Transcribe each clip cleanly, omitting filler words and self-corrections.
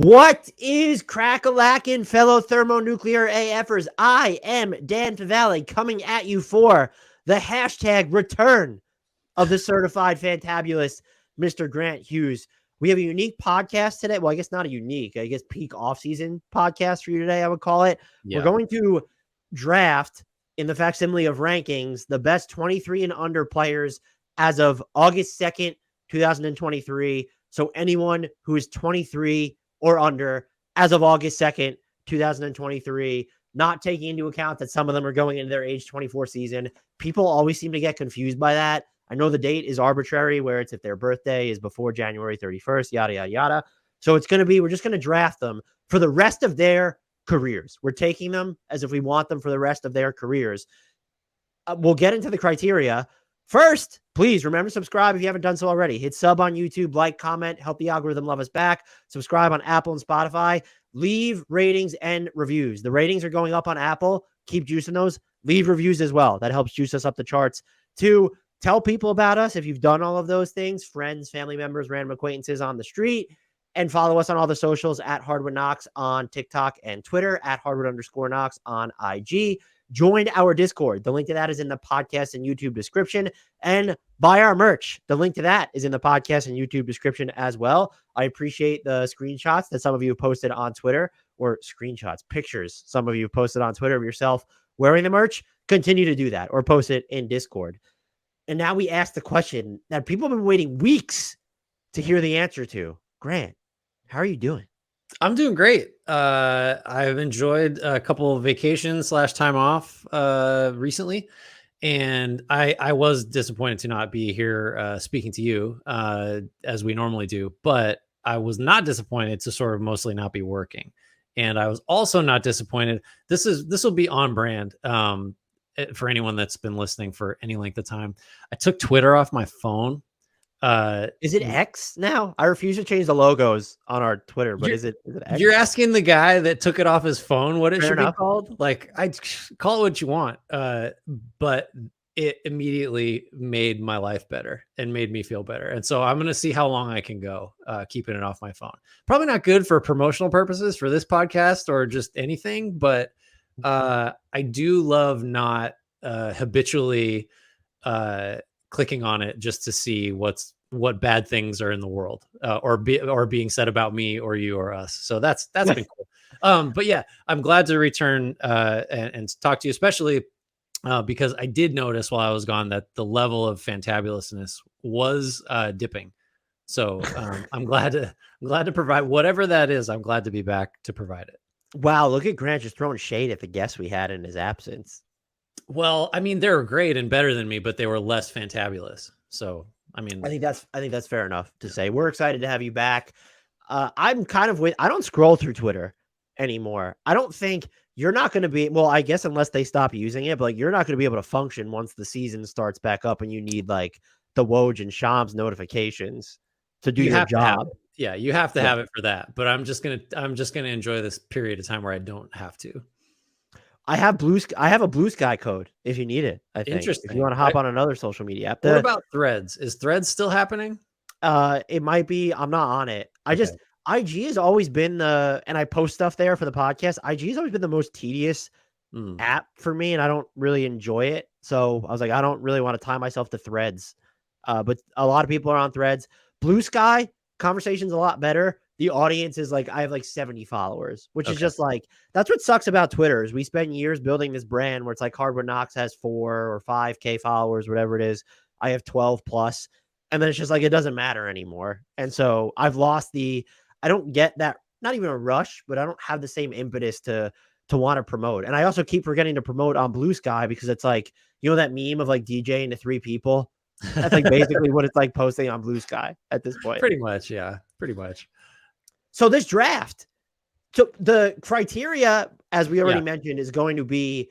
What is crack-a-lackin', fellow thermonuclear AFers? I am Dan Favale coming at you for the hashtag return of the certified fantabulous, Mr. Grant Hughes. We have a unique podcast today. Well, I guess not a unique, I guess peak off-season podcast for you today, I would call it. Yeah. We're going to draft in the facsimile of rankings the best 23 and under players as of August 2nd, 2023. So anyone who is 23 or under as of August 2nd, 2023, not taking into account that some of them are going into their age 24 season. People always seem to get confused by that. I know the date is arbitrary, where it's if their birthday is before January 31st, yada, yada, yada. So it's going to be, we're just going to draft them for the rest of their careers. We're taking them as if we want them for the rest of their careers. We'll get into the criteria. First, please remember to subscribe if you haven't done so already. Hit sub on YouTube, like, comment, help the algorithm love us back. Subscribe on Apple and Spotify. Leave ratings and reviews. The ratings are going up on Apple. Keep juicing those. Leave reviews as well. That helps juice us up the charts. 2, tell people about us if you've done all of those things. Friends, family members, random acquaintances on the street. And follow us on all the socials at Hardwood Knocks on TikTok and Twitter, at Hardwood_Knocks on IG. Join our Discord. The link to that is in the podcast and YouTube description. And buy our merch. The link to that is in the podcast and YouTube description as well. I appreciate the screenshots that some of you have posted on Twitter, or pictures some of you have posted on Twitter of yourself wearing the merch. Continue to do that or post it in Discord. And now we ask the question that people have been waiting weeks to hear the answer to. Grant, how are you doing? I'm doing great. I've enjoyed a couple of vacations / time off recently, and I was disappointed to not be here speaking to you as we normally do, but I was not disappointed to sort of mostly not be working. And I was also not disappointed. This will be on brand for anyone that's been listening for any length of time. I took Twitter off my phone. Is it X now? I refuse to change the logos on our Twitter, but is it X? You're asking the guy that took it off his phone what it should be called? Like, I call it what you want. But it immediately made my life better and made me feel better. And so I'm going to see how long I can go keeping it off my phone. Probably not good for promotional purposes for this podcast or just anything, but I do love not habitually clicking on it just to see what bad things are in the world or being said about me or you or us. So that's been cool. But yeah, I'm glad to return and talk to you, especially because I did notice while I was gone that the level of fantabulousness was dipping. So I'm glad to provide whatever that is. I'm glad to be back to provide it. Wow, look at Grant just throwing shade at the guests we had in his absence. Well, I mean, they were great and better than me, but they were less fantabulous. So, I mean, I think that's fair enough to say. We're excited to have you back. I'm kind of I don't scroll through Twitter anymore. I don't think you're not going to be, well, I guess unless they stop using it, but like you're not going to be able to function once the season starts back up and you need like the Woj and Shams notifications to do your job. Yeah, you have to have it for that. But I'm just gonna enjoy this period of time where I don't have to. I have a Blue Sky code if you need it. I think. Interesting. If you want to hop on another social media app. What about Threads? Is Threads still happening? It might be. I'm not on it. IG has always been and I post stuff there for the podcast. IG has always been the most tedious app for me, and I don't really enjoy it. So I was like, I don't really want to tie myself to Threads. But a lot of people are on Threads. Blue Sky conversation's a lot better. The audience is like, I have like 70 followers, which is just like, that's what sucks about Twitter is we spend years building this brand where it's like Hardwood Knocks has 4 or 5K followers, whatever it is. I have 12 plus. And then it's just like, it doesn't matter anymore. And so I've lost I don't get that, not even a rush, but I don't have the same impetus to want to promote. And I also keep forgetting to promote on Blue Sky because it's like, you know, that meme of like DJing to 3 people. That's like basically what it's like posting on Blue Sky at this point. Pretty much. Yeah, pretty much. So this draft, so the criteria, as we already mentioned, is going to be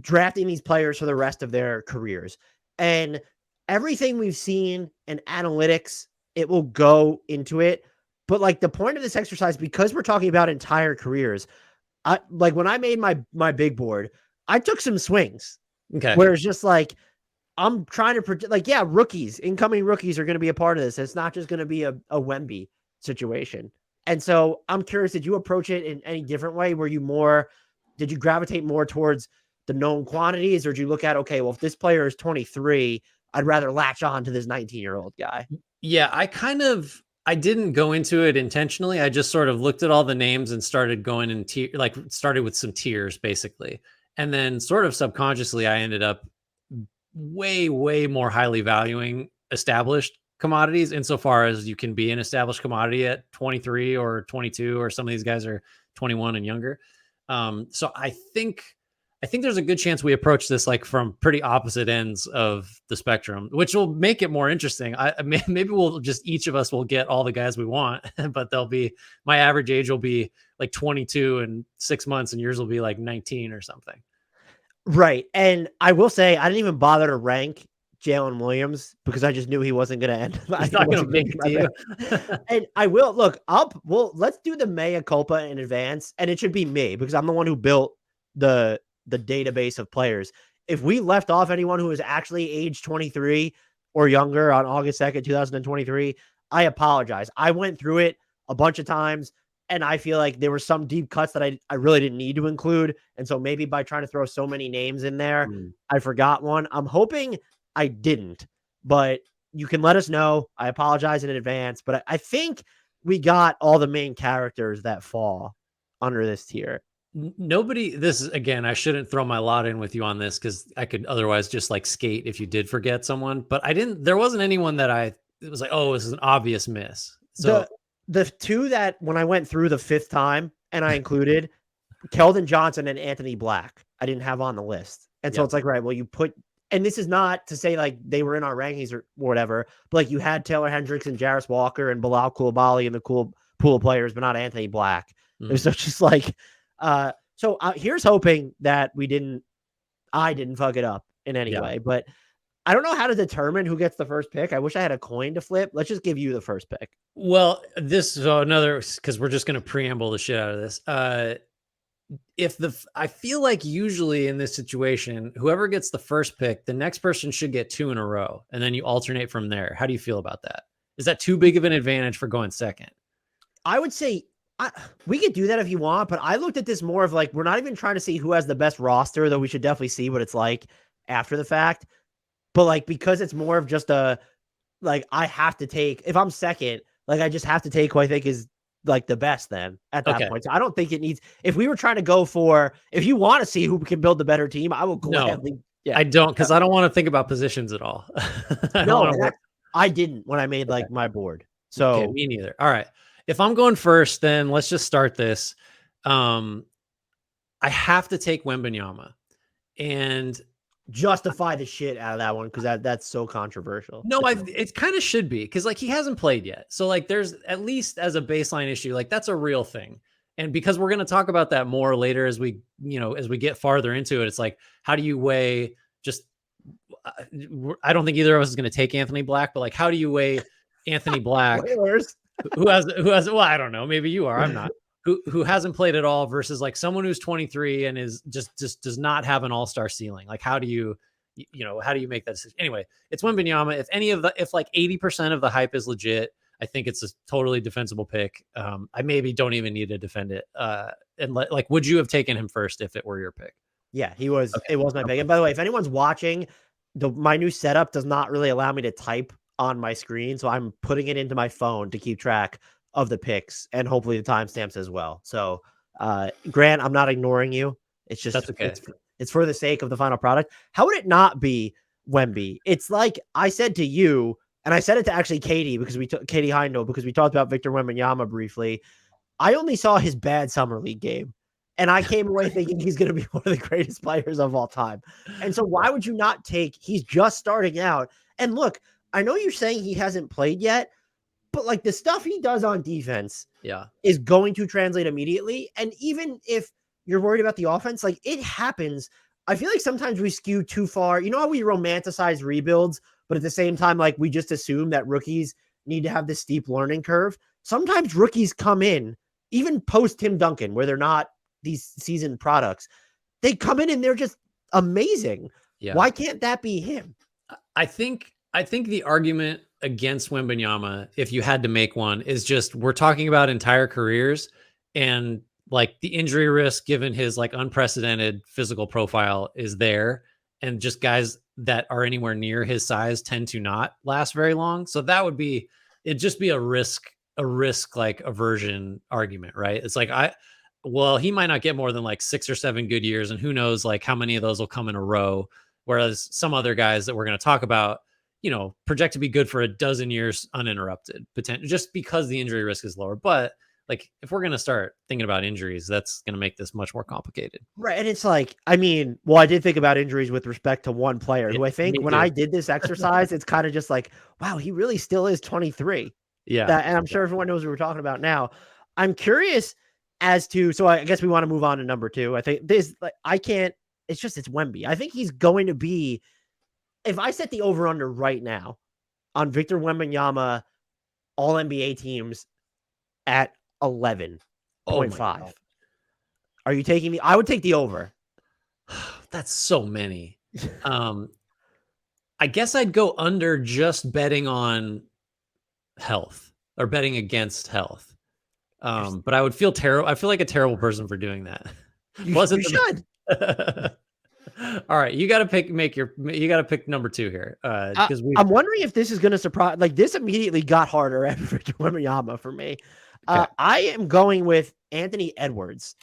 drafting these players for the rest of their careers. And everything we've seen in analytics, it will go into it. But like the point of this exercise, because we're talking about entire careers, like when I made my big board, I took some swings. Okay. Where it's just like, I'm trying to predict, like, incoming rookies are going to be a part of this. It's not just going to be a Wemby situation. And so I'm curious, did you approach it in any different way? Did you gravitate more towards the known quantities, or did you look at, okay, well, if this player is 23, I'd rather latch on to this 19-year-old guy? Yeah, I didn't go into it intentionally. I just sort of looked at all the names and started going in started with some tiers basically. And then sort of subconsciously, I ended up way, way more highly valuing established commodities insofar as you can be an established commodity at 23 or 22, or some of these guys are 21 and younger. So I think there's a good chance we approach this like from pretty opposite ends of the spectrum, which will make it more interesting. Maybe we'll just, each of us will get all the guys we want, but my average age will be like 22 and 6 months, and yours will be like 19 or something. Right. And I will say, I didn't even bother to rank Jalen Williams because I just knew he wasn't going to end. He's not going to make it to you. And let's do the mea culpa in advance. And it should be me because I'm the one who built the database of players. If we left off anyone who is actually age 23 or younger on August 2nd, 2023, I apologize. I went through it a bunch of times, and I feel like there were some deep cuts that I really didn't need to include. And so maybe by trying to throw so many names in there, I forgot one. I'm hoping I didn't, but you can let us know. I apologize in advance, but I think we got all the main characters that fall under this tier. I shouldn't throw my lot in with you on this because I could otherwise just like skate if you did forget someone, but there wasn't anyone that it was like, oh, this is an obvious miss. So the two that when I went through the fifth time and I included Keldon Johnson and Anthony Black, I didn't have on the list. And so it's like, right, well, and this is not to say like they were in our rankings or whatever, but like you had Taylor Hendricks and Jarris Walker and Bilal Coulibaly in the cool pool of players, but not Anthony Black. It was just like, here's hoping that I didn't fuck it up in any way, but I don't know how to determine who gets the first pick. I wish I had a coin to flip. Let's just give you the first pick. Well, because we're just going to preamble the shit out of this. I feel like usually in this situation, whoever gets the first pick, the next person should get 2 in a row, and then you alternate from there. How do you feel about that? Is that too big of an advantage for going second? I would say we could do that if you want, but I looked at this more of like, we're not even trying to see who has the best roster, though we should definitely see what it's like after the fact. But like, because it's more of just I have to take, if I'm second, like I just have to take who I think is like the best then at that point. So I don't think it needs, if we were trying to go for, if you want to see who can build the better team, I will gladly. Yeah. I don't, because I don't want to think about positions at all. I didn't when I made like my board. So okay, me neither. All right. If I'm going first, then let's just start this. I have to take Wembanyama and justify the shit out of that one because that's so controversial. No, it kind of should be because like he hasn't played yet. So like there's at least as a baseline issue, like that's a real thing. And because we're going to talk about that more later as we get farther into it, it's like, how do you weigh just, I don't think either of us is going to take Anthony Black, but like, how do you weigh Anthony Black who has, well, I don't know, maybe you are, I'm not, who hasn't played at all versus like someone who's 23 and is just does not have an all-star ceiling. Like, how do you make that decision? Anyway, it's Wembanyama. If like 80% of the hype is legit, I think it's a totally defensible pick. I maybe don't even need to defend it. Would you have taken him first if it were your pick? Yeah, he was. Okay. It was my pick. And by the way, if anyone's watching, my new setup does not really allow me to type on my screen, so I'm putting it into my phone to keep track of the picks and hopefully the timestamps as well. So, Grant, I'm not ignoring you. It's just that's okay. It's for the sake of the final product. How would it not be Wemby? It's like I said to you, and I said it to actually Katie Katie Heindel, because we talked about Victor Wembanyama briefly. I only saw his bad summer league game, and I came away thinking he's going to be one of the greatest players of all time. And so why would you not take? He's just starting out, and look, I know you're saying he hasn't played yet, but like the stuff he does on defense is going to translate immediately. And even if you're worried about the offense, like it happens. I feel like sometimes we skew too far. You know how we romanticize rebuilds, but at the same time, like we just assume that rookies need to have this steep learning curve. Sometimes rookies come in, even post Tim Duncan, where they're not these seasoned products. They come in and they're just amazing. Yeah. Why can't that be him? I think I think the argument against Wembanyama, if you had to make one, is just we're talking about entire careers and like the injury risk given his like unprecedented physical profile is there. And just guys that are anywhere near his size tend to not last very long. So that would be it'd just be a risk like aversion argument, right? It's like well, he might not get more than like 6 or 7 good years, and who knows like how many of those will come in a row. Whereas some other guys that we're going to talk about, project to be good for a dozen years uninterrupted, potentially just because the injury risk is lower. But like, if we're going to start thinking about injuries, that's going to make this much more complicated. Right. And it's like, I mean, well, I did think about injuries with respect to one player who I think when I did this exercise, it's kind of just like, wow, he really still is 23. Yeah. And I'm sure everyone knows what we're talking about now. I'm curious as to, so I guess we want to move on to number 2. I think this, like, it's Wemby. I think he's going to be, if I set the over under right now on Victor Wembanyama all NBA teams at 11.5. Are you taking I would take the over. That's so many. I guess I'd go under just betting on health or betting against health. But I would feel terrible. I feel like a terrible person for doing that. You should. All right, you got to pick number 2 here. Because I'm wondering if this is going to surprise. Like, this immediately got harder after Victor Wembanyama for me. Okay. I am going with Anthony Edwards.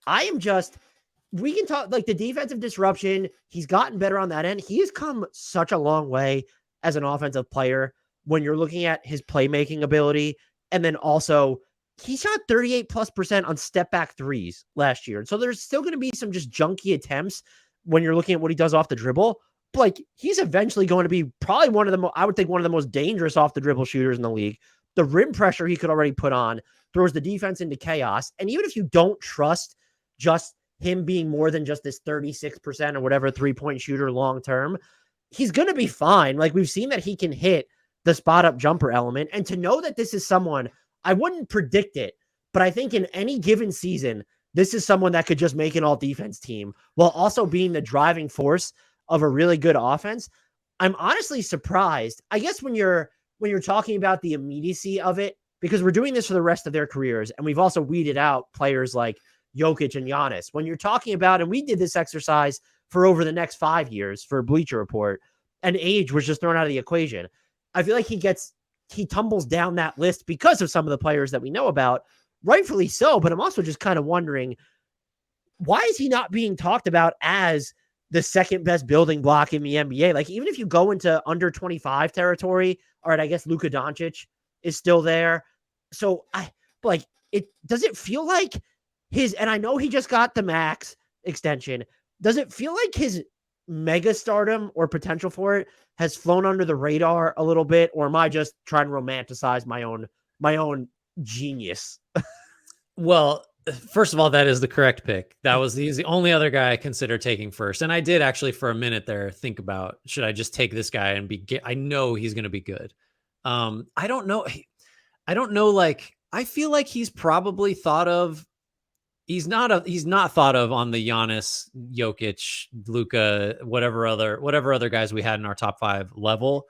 We can talk like the defensive disruption. He's gotten better on that end. He has come such a long way as an offensive player when you're looking at his playmaking ability. And then also he shot 38+% on step back threes last year. And so there's still going to be some just junky attempts when you're looking at what he does off the dribble. But like, he's eventually going to be probably one of the most dangerous off the dribble shooters in the league. The rim pressure he could already put on throws the defense into chaos. And even if you don't trust just him being more than just this 36% or whatever 3-point shooter long-term, he's going to be fine. Like, we've seen that he can hit the spot up jumper element. And to know that this is someone, I wouldn't predict it, but I think in any given season, this is someone that could just make an all defense team while also being the driving force of a really good offense. I'm honestly surprised. I guess when you're talking about the immediacy of it, because we're doing this for the rest of their careers, and we've also weeded out players like Jokic and Giannis. When you're talking about, and we did this exercise for over the next 5 years for Bleacher Report, and age was just thrown out of the equation. I feel like he tumbles down that list because of some of the players that we know about, rightfully so. But I'm also just kind of wondering, why is he not being talked about as the second best building block in the NBA? Like, even if you go into under 25 territory, all right, I guess Luka Doncic is still there. So does it feel like and I know he just got the max extension. Does it feel like his mega stardom or potential for it has flown under the radar a little bit? Or am I just trying to romanticize my own genius? Well, first of all, that is the correct pick. That was the only other guy I considered taking first. And I did actually for a minute there think about, should I just take this guy and I know he's going to be good. I don't know. Like, I feel like he's probably thought of. He's not thought of on the Giannis, Jokic, Luka, whatever other guys we had in our top 5 level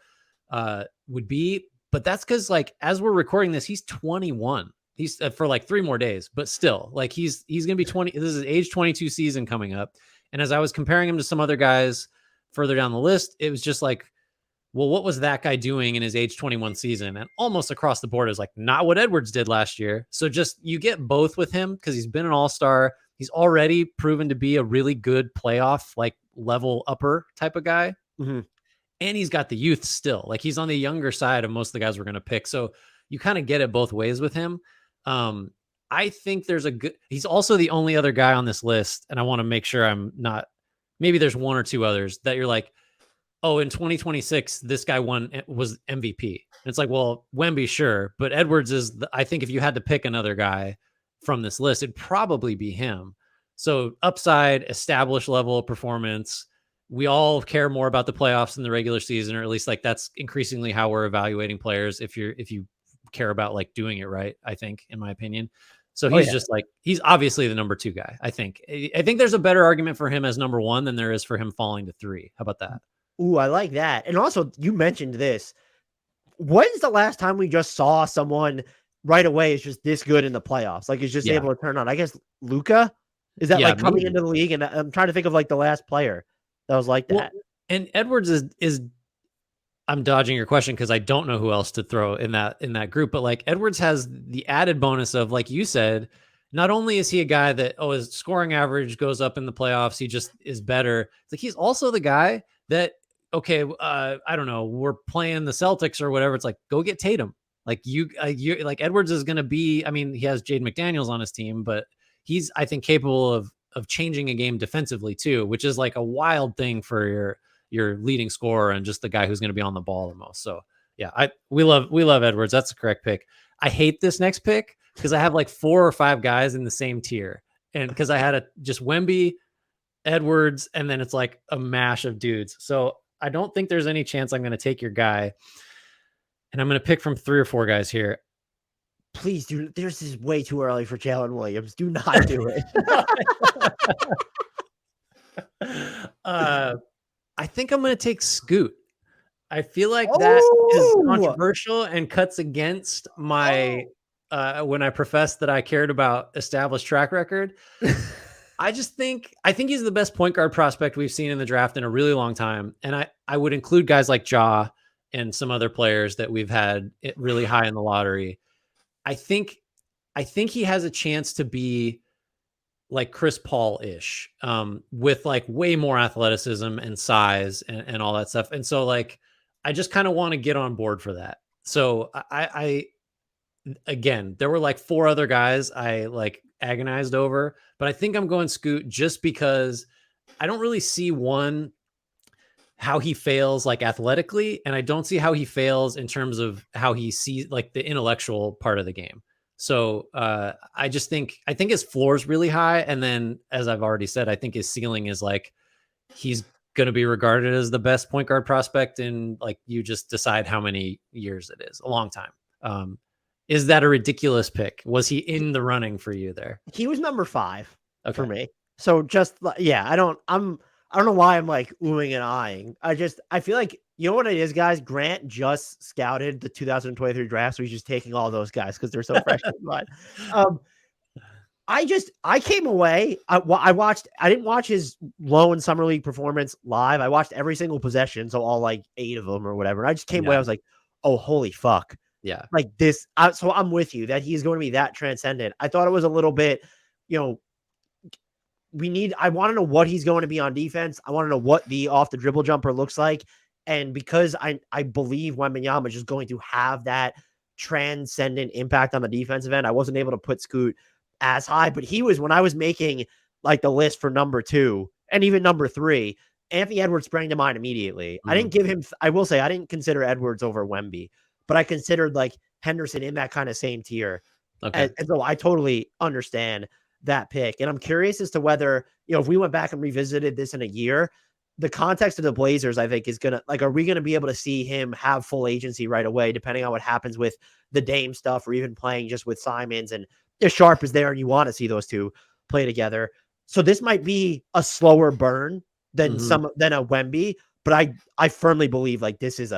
would be. But that's because, like, as we're recording this, he's 21. He's for like 3 more days, but still, like, he's going to be 20. This is age 22 season coming up. And as I was comparing him to some other guys further down the list, it was just like, well, what was that guy doing in his age 21 season? And almost across the board is like not what Edwards did last year. So just you get both with him because he's been an all-star. He's already proven to be a really good playoff, like level upper type of guy. Mm-hmm. And he's got the youth still. Like, he's on the younger side of most of the guys we're going to pick. So you kind of get it both ways with him. I think he's also the only other guy on this list. And I want to make sure maybe there's 1 or 2 others that you're like, oh, in 2026, this guy was MVP. And it's like, well, Wemby, sure. But Edwards I think if you had to pick another guy from this list, it'd probably be him. So upside, established level of performance. We all care more about the playoffs than the regular season, or at least like that's increasingly how we're evaluating players. If you care about like doing it right, I think, in my opinion. So he's just like, he's obviously the number 2 guy. I think there's a better argument for him as number 1 than there is for him falling to 3. How about that? Ooh, I like that. And also, you mentioned this. When's the last time we just saw someone right away is just this good in the playoffs? Like, is just Yeah. able to turn on. I guess Luka is that like coming Maybe. into the league, and I'm trying to think of like the last player that was like that. Well, and Edwards is I'm dodging your question because I don't know who else to throw in that group, but like Edwards has the added bonus of, like you said, not only is he a guy that his scoring average goes up in the playoffs, he just is better. It's like he's also the guy that, okay, I don't know, we're playing the Celtics or whatever. It's like, go get Tatum. Like you like Edwards is going to be. I mean, he has Jaden McDaniels on his team, but he's, I think, capable of changing a game defensively too, which is like a wild thing for your leading scorer and just the guy who's going to be on the ball the most. So yeah, we love Edwards. That's the correct pick. I hate this next pick because I have like 4 or 5 guys in the same tier, and because I had just Wemby, Edwards, and then it's like a mash of dudes. So I don't think there's any chance I'm going to take your guy, and I'm going to pick from 3 or 4 guys here. Please do. This is way too early for Jalen Williams. Do not do it. I think I'm going to take Scoot. I feel like that is controversial and cuts against my when I professed that I cared about established track record. I think he's the best point guard prospect we've seen in the draft in a really long time. And I would include guys like Ja and some other players that we've had really high in the lottery. I think he has a chance to be like Chris Paul-ish, with like way more athleticism and size and all that stuff. And so like, I just kind of want to get on board for that. So I again, there were like 4 other guys I like agonized over, but I think I'm going Scoot just because I don't really see how he fails like athletically, and I don't see how he fails in terms of how he sees like the intellectual part of the game. So I think his floor is really high, and then as I've already said, I think his ceiling is like he's going to be regarded as the best point guard prospect in, like, you just decide how many years it is, a long time. Is that a ridiculous pick? Was he in the running for you there? He was number 5 for me. So just, yeah, I don't know why I'm like oohing and eyeing. I feel like, you know what it is, guys? Grant just scouted the 2023 draft, so he's just taking all those guys because they're so fresh in mind. I came away. I didn't watch his low and summer league performance live. I watched every single possession, so all like 8 of them or whatever. And I just came away. I was like, oh, holy fuck. Yeah. Like this. So I'm with you that he's going to be that transcendent. I thought it was a little bit, I want to know what he's going to be on defense. I want to know what the off the dribble jumper looks like. And because I believe Wembanyama is just going to have that transcendent impact on the defensive end, I wasn't able to put Scoot as high, but he was, when I was making like the list for number 2 and even number 3, Anthony Edwards sprang to mind immediately. I didn't give him, I will say, I didn't consider Edwards over Wemby, but I considered like Henderson in that kind of same tier. Okay. And so I totally understand that pick. And I'm curious as to whether, if we went back and revisited this in a year, the context of the Blazers, I think, is going to, like, are we going to be able to see him have full agency right away, depending on what happens with the Dame stuff, or even playing just with Simons, and if Sharpe is there and you want to see those two play together. So this might be a slower burn than than a Wemby, but I firmly believe like this is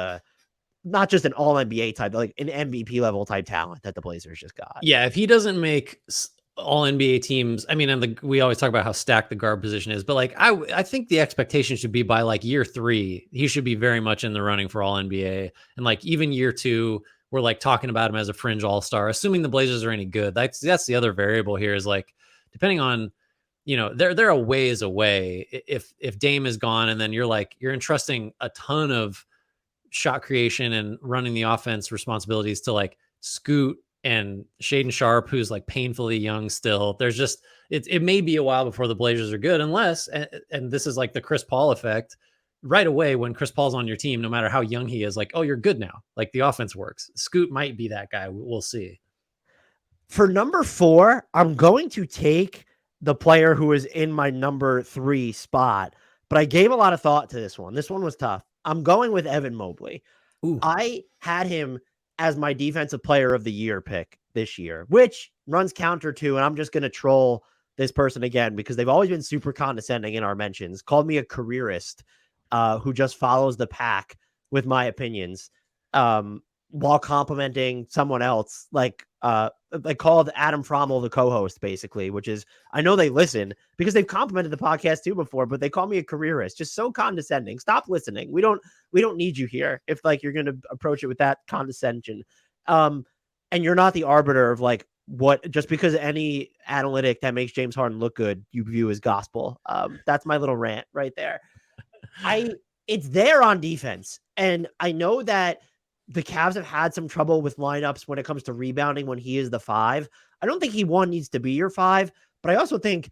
not just an all NBA type, like an MVP level type talent that the Blazers just got. Yeah. If he doesn't make all NBA teams, I mean, and we always talk about how stacked the guard position is, but like, I think the expectation should be by like year 3, he should be very much in the running for all NBA. And like, even year 2, we're like talking about him as a fringe all-star, assuming the Blazers are any good. That's the other variable here, is like, depending on, they're a ways away. If Dame is gone, and then you're entrusting a ton of shot creation and running the offense responsibilities to like Scoot and Shaedon Sharpe, who's like painfully young still. There's just, it may be a while before the Blazers are good, unless, and this is like the Chris Paul effect, right away when Chris Paul's on your team, no matter how young he is, like, oh, you're good now. Like, the offense works. Scoot might be that guy. We'll see. For number 4, I'm going to take the player who is in my number 3 spot, but I gave a lot of thought to this one. This one was tough. I'm going with Evan Mobley. Ooh. I had him as my defensive player of the year pick this year, which runs counter to, and I'm just going to troll this person again because they've always been super condescending in our mentions, called me a careerist who just follows the pack with my opinions, while complimenting someone else, they called Adam Frommel the co-host, basically, which is, I know they listen because they've complimented the podcast too before, but they call me a careerist, just so condescending. Stop listening. We don't need you here if like you're going to approach it with that condescension. And you're not the arbiter of like what, just because any analytic that makes James Harden look good, you view as gospel. That's my little rant right there. It's there on defense. And I know that the Cavs have had some trouble with lineups when it comes to rebounding when he is the 5. I don't think he needs to be your 5, but I also think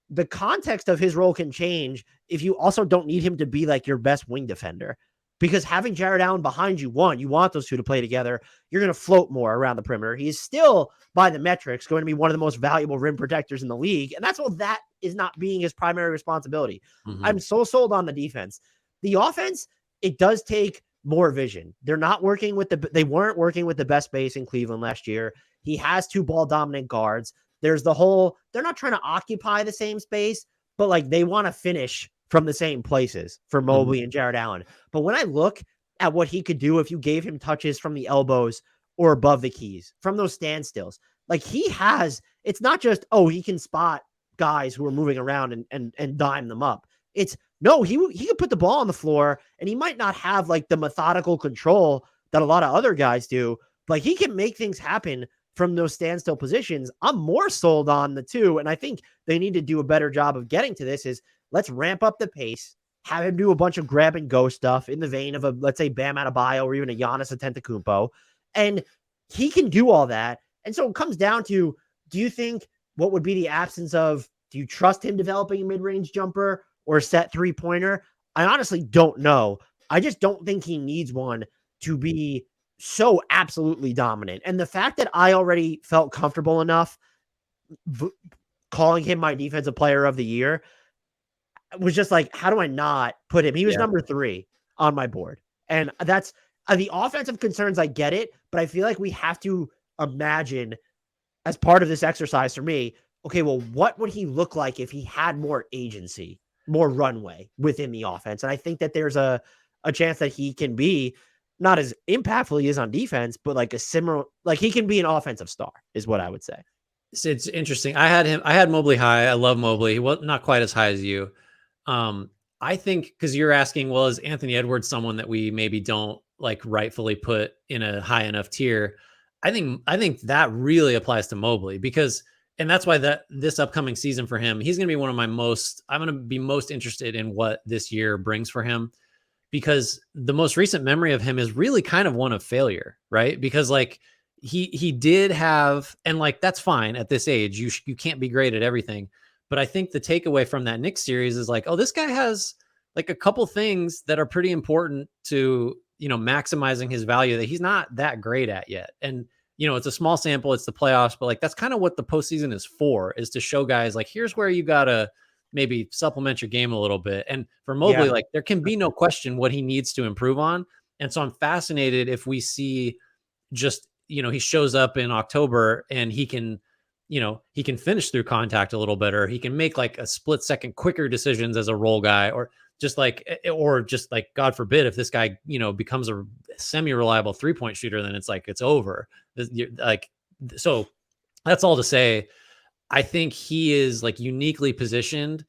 the context of his role can change if you also don't need him to be like your best wing defender, because having Jarrett Allen behind you, you want those two to play together. You're going to float more around the perimeter. He's still, by the metrics, going to be one of the most valuable rim protectors in the league. And that's all that is not being his primary responsibility. Mm-hmm. I'm so sold on the defense. The offense, it does take more vision. They weren't working with the best base in Cleveland last year. He has 2 ball dominant guards. There's they're not trying to occupy the same space, but like they want to finish from the same places for Mobley and Jarrett Allen. But when I look at what he could do if you gave him touches from the elbows or above the keys, from those standstills, like it's not just, he can spot guys who are moving around and dime them up. No, he could put the ball on the floor, and he might not have like the methodical control that a lot of other guys do, but he can make things happen from those standstill positions. I'm more sold on the 2, and I think they need to do a better job of getting to this. Is let's ramp up the pace, have him do a bunch of grab and go stuff in the vein of let's say Bam Adebayo or even a Giannis Antetokounmpo, and he can do all that. And so it comes down to, do you think what would be the absence of? Do you trust him developing a mid-range jumper or set 3-pointer? I honestly don't know. I just don't think he needs one to be so absolutely dominant. And the fact that I already felt comfortable enough calling him my defensive player of the year was just like, how do I not put him? He was number 3 on my board. And that's the offensive concerns. I get it, but I feel like we have to imagine, as part of this exercise for me, okay, well, what would he look like if he had more agency, more runway within the offense? And I think that there's a chance that he can be not as impactful he is on defense, but like he can be an offensive star is what I would say. It's interesting. I had Mobley high. I love Mobley. He was not quite as high as you. I think, because you're asking, well, is Anthony Edwards someone that we maybe don't like rightfully put in a high enough tier? I think that really applies to Mobley, and that's why this upcoming season for him, he's going to be I'm going to be most interested in what this year brings for him, because the most recent memory of him is really kind of one of failure, right? Because like he did have, and like, that's fine at this age, you can't be great at everything. But I think the takeaway from that Knicks series is like, this guy has like a couple things that are pretty important to, maximizing his value that he's not that great at yet. And, it's a small sample, it's the playoffs, but like, that's kind of what the postseason is for, is to show guys like, here's where you got to maybe supplement your game a little bit. And for Mobley, like, there can be no question what he needs to improve on. And so I'm fascinated if we see just, he shows up in October and he can finish through contact a little better. He can make like a split second quicker decisions as a role guy, or just like, God forbid, if this guy, becomes a semi-reliable 3-point shooter, then it's like, it's over. So that's all to say, I think he is like uniquely positioned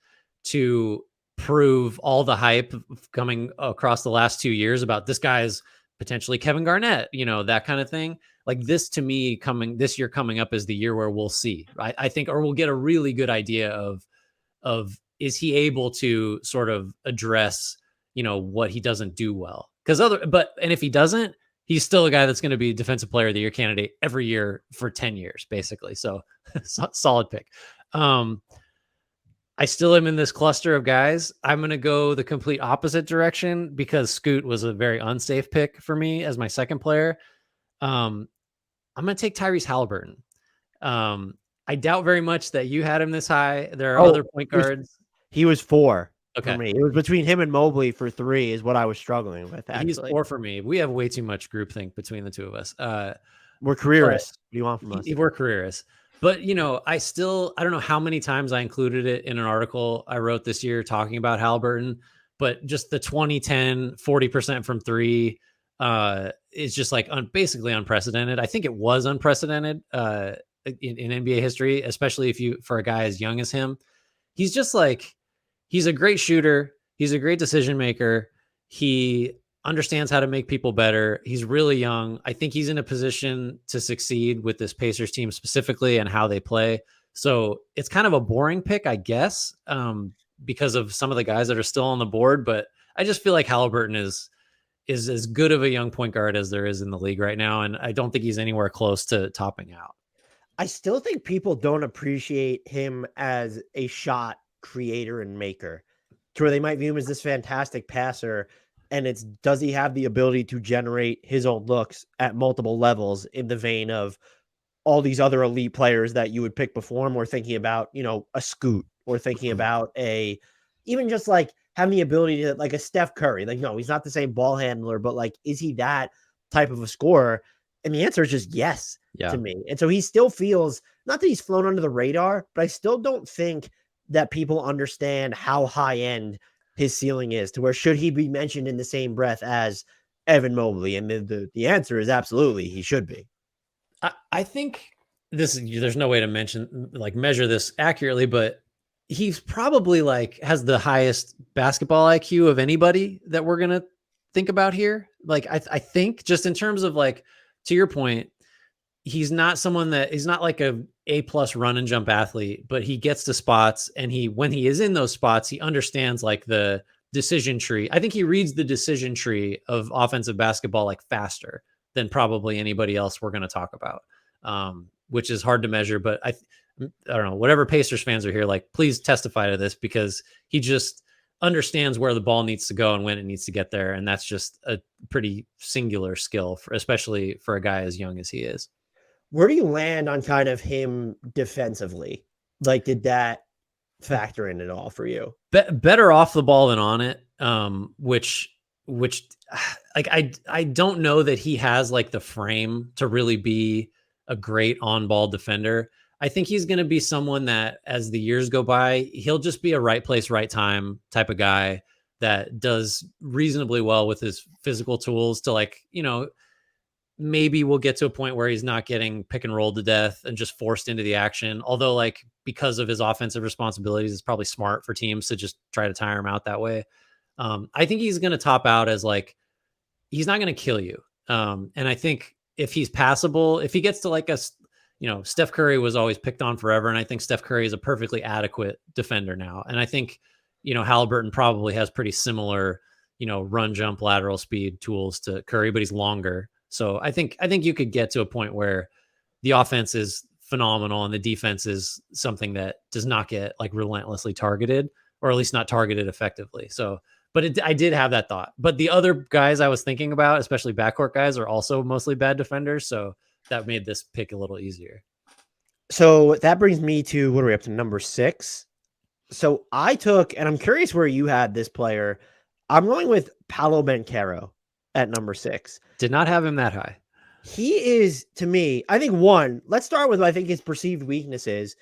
to prove all the hype coming across the last 2 years about this guy's potentially Kevin Garnett, that kind of thing. Like, this to me, this year coming up is the year where we'll see, I think, or we'll get a really good idea of is he able to sort of address, what he doesn't do well? And if he doesn't, he's still a guy that's going to be defensive player of the year candidate every year for 10 years, basically. So solid pick. I still am in this cluster of guys. I'm going to go the complete opposite direction because Scoot was a very unsafe pick for me as my second player. I'm going to take Tyrese Haliburton. I doubt very much that you had him this high. There are other point guards. He was 4 for me. It was between him and Mobley for 3 is what I was struggling with. Actually. He's 4 for me. We have way too much groupthink between the two of us. We're careerists. What do you want from us? We're careerists. But, I don't know how many times I included it in an article I wrote this year talking about Haliburton, but just the 20-10, 40% from three is just like basically unprecedented. I think it was unprecedented in NBA history, especially for a guy as young as him. He's just like, he's a great shooter. He's a great decision maker. He understands how to make people better. He's really young. I think he's in a position to succeed with this Pacers team specifically and how they play. So it's kind of a boring pick, I guess, because of some of the guys that are still on the board. But I just feel like Haliburton is as good of a young point guard as there is in the league right now. And I don't think he's anywhere close to topping out. I still think people don't appreciate him as a shot creator and maker, to where they might view him as this fantastic passer. And it's, does he have the ability to generate his own looks at multiple levels in the vein of all these other elite players that you would pick before him, or thinking about, a Scoot, or thinking about even just like having the ability to, like a Steph Curry. Like, no, he's not the same ball handler, but like, is he that type of a scorer? And the answer is just yes to me. And so he still feels, not that he's flown under the radar, but I still don't think that people understand how high end his ceiling is, to where should he be mentioned in the same breath as Evan Mobley? And the answer is absolutely, he should be. I think there's no way to measure this accurately, but he's probably has the highest basketball IQ of anybody that we're going to think about here. Like, I think just in terms of to your point, he's not like a plus run and jump athlete, but he gets to spots, and when he is in those spots, he understands the decision tree. I think he reads the decision tree of offensive basketball faster than probably anybody else we're going to talk about, which is hard to measure. But I don't know, whatever Pacers fans are here, please testify to this, because he just understands where the ball needs to go and when it needs to get there. And that's just a pretty singular skill, especially for a guy as young as he is. Where do you land on kind of him defensively? Did that factor in at all for you? Better off the ball than on it, which I don't know that he has the frame to really be a great on-ball defender. I think he's going to be someone that, as the years go by, he'll just be a right place, right time type of guy that does reasonably well with his physical tools to maybe we'll get to a point where he's not getting pick and roll to death and just forced into the action. Although because of his offensive responsibilities, it's probably smart for teams to just try to tire him out that way. I think he's going to top out as he's not going to kill you. And I think if he's passable, if he gets to Steph Curry was always picked on forever. And I think Steph Curry is a perfectly adequate defender now. And I think, Haliburton probably has pretty similar, run, jump, lateral speed tools to Curry, but he's longer. So I think you could get to a point where the offense is phenomenal and the defense is something that does not get relentlessly targeted, or at least not targeted effectively. So, but I did have that thought. But the other guys I was thinking about, especially backcourt guys, are also mostly bad defenders. So that made this pick a little easier. So that brings me to, what are we up to, number 6? So I took, and I'm curious where you had this player. I'm going with Paolo Banchero at number 6. Did not have him that high. He is, to me, I think let's start with what I think his perceived weaknesses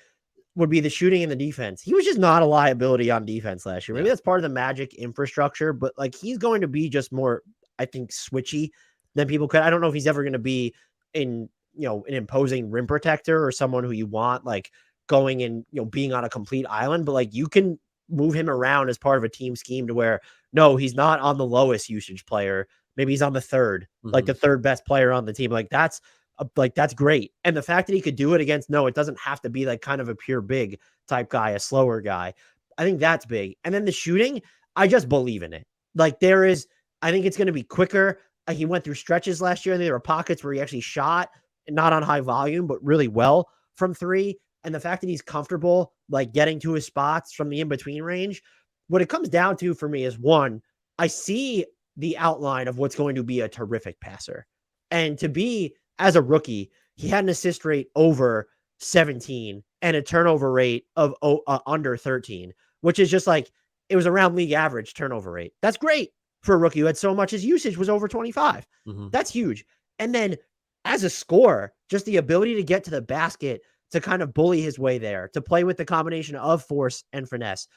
would be: the shooting and the defense. He was just not a liability on defense last year. Maybe that's part of the Magic infrastructure, but he's going to be just more, I think, switchy than people could. I don't know if he's ever going to be an imposing rim protector or someone who you want going and being on a complete island, but you can move him around as part of a team scheme to where, no, he's not on the lowest usage player. Maybe he's on the third, the third best player on the team. That's great. And the fact that he could do it against, it doesn't have to be kind of a pure big type guy, a slower guy. I think that's big. And then the shooting, I just believe in it. I think it's going to be quicker. He went through stretches last year, and there were pockets where he actually shot, not on high volume, but really well from 3. And the fact that he's comfortable, getting to his spots from the in-between range, what it comes down to for me is, one, I see the outline of what's going to be a terrific passer. And to be, as a rookie, he had an assist rate over 17 and a turnover rate of under 13, which is just it was around league average turnover rate. That's great for a rookie who had so much. His usage was over 25. That's huge. And then as a scorer, just the ability to get to the basket, to kind of bully his way there, to play with the combination of force and finesse.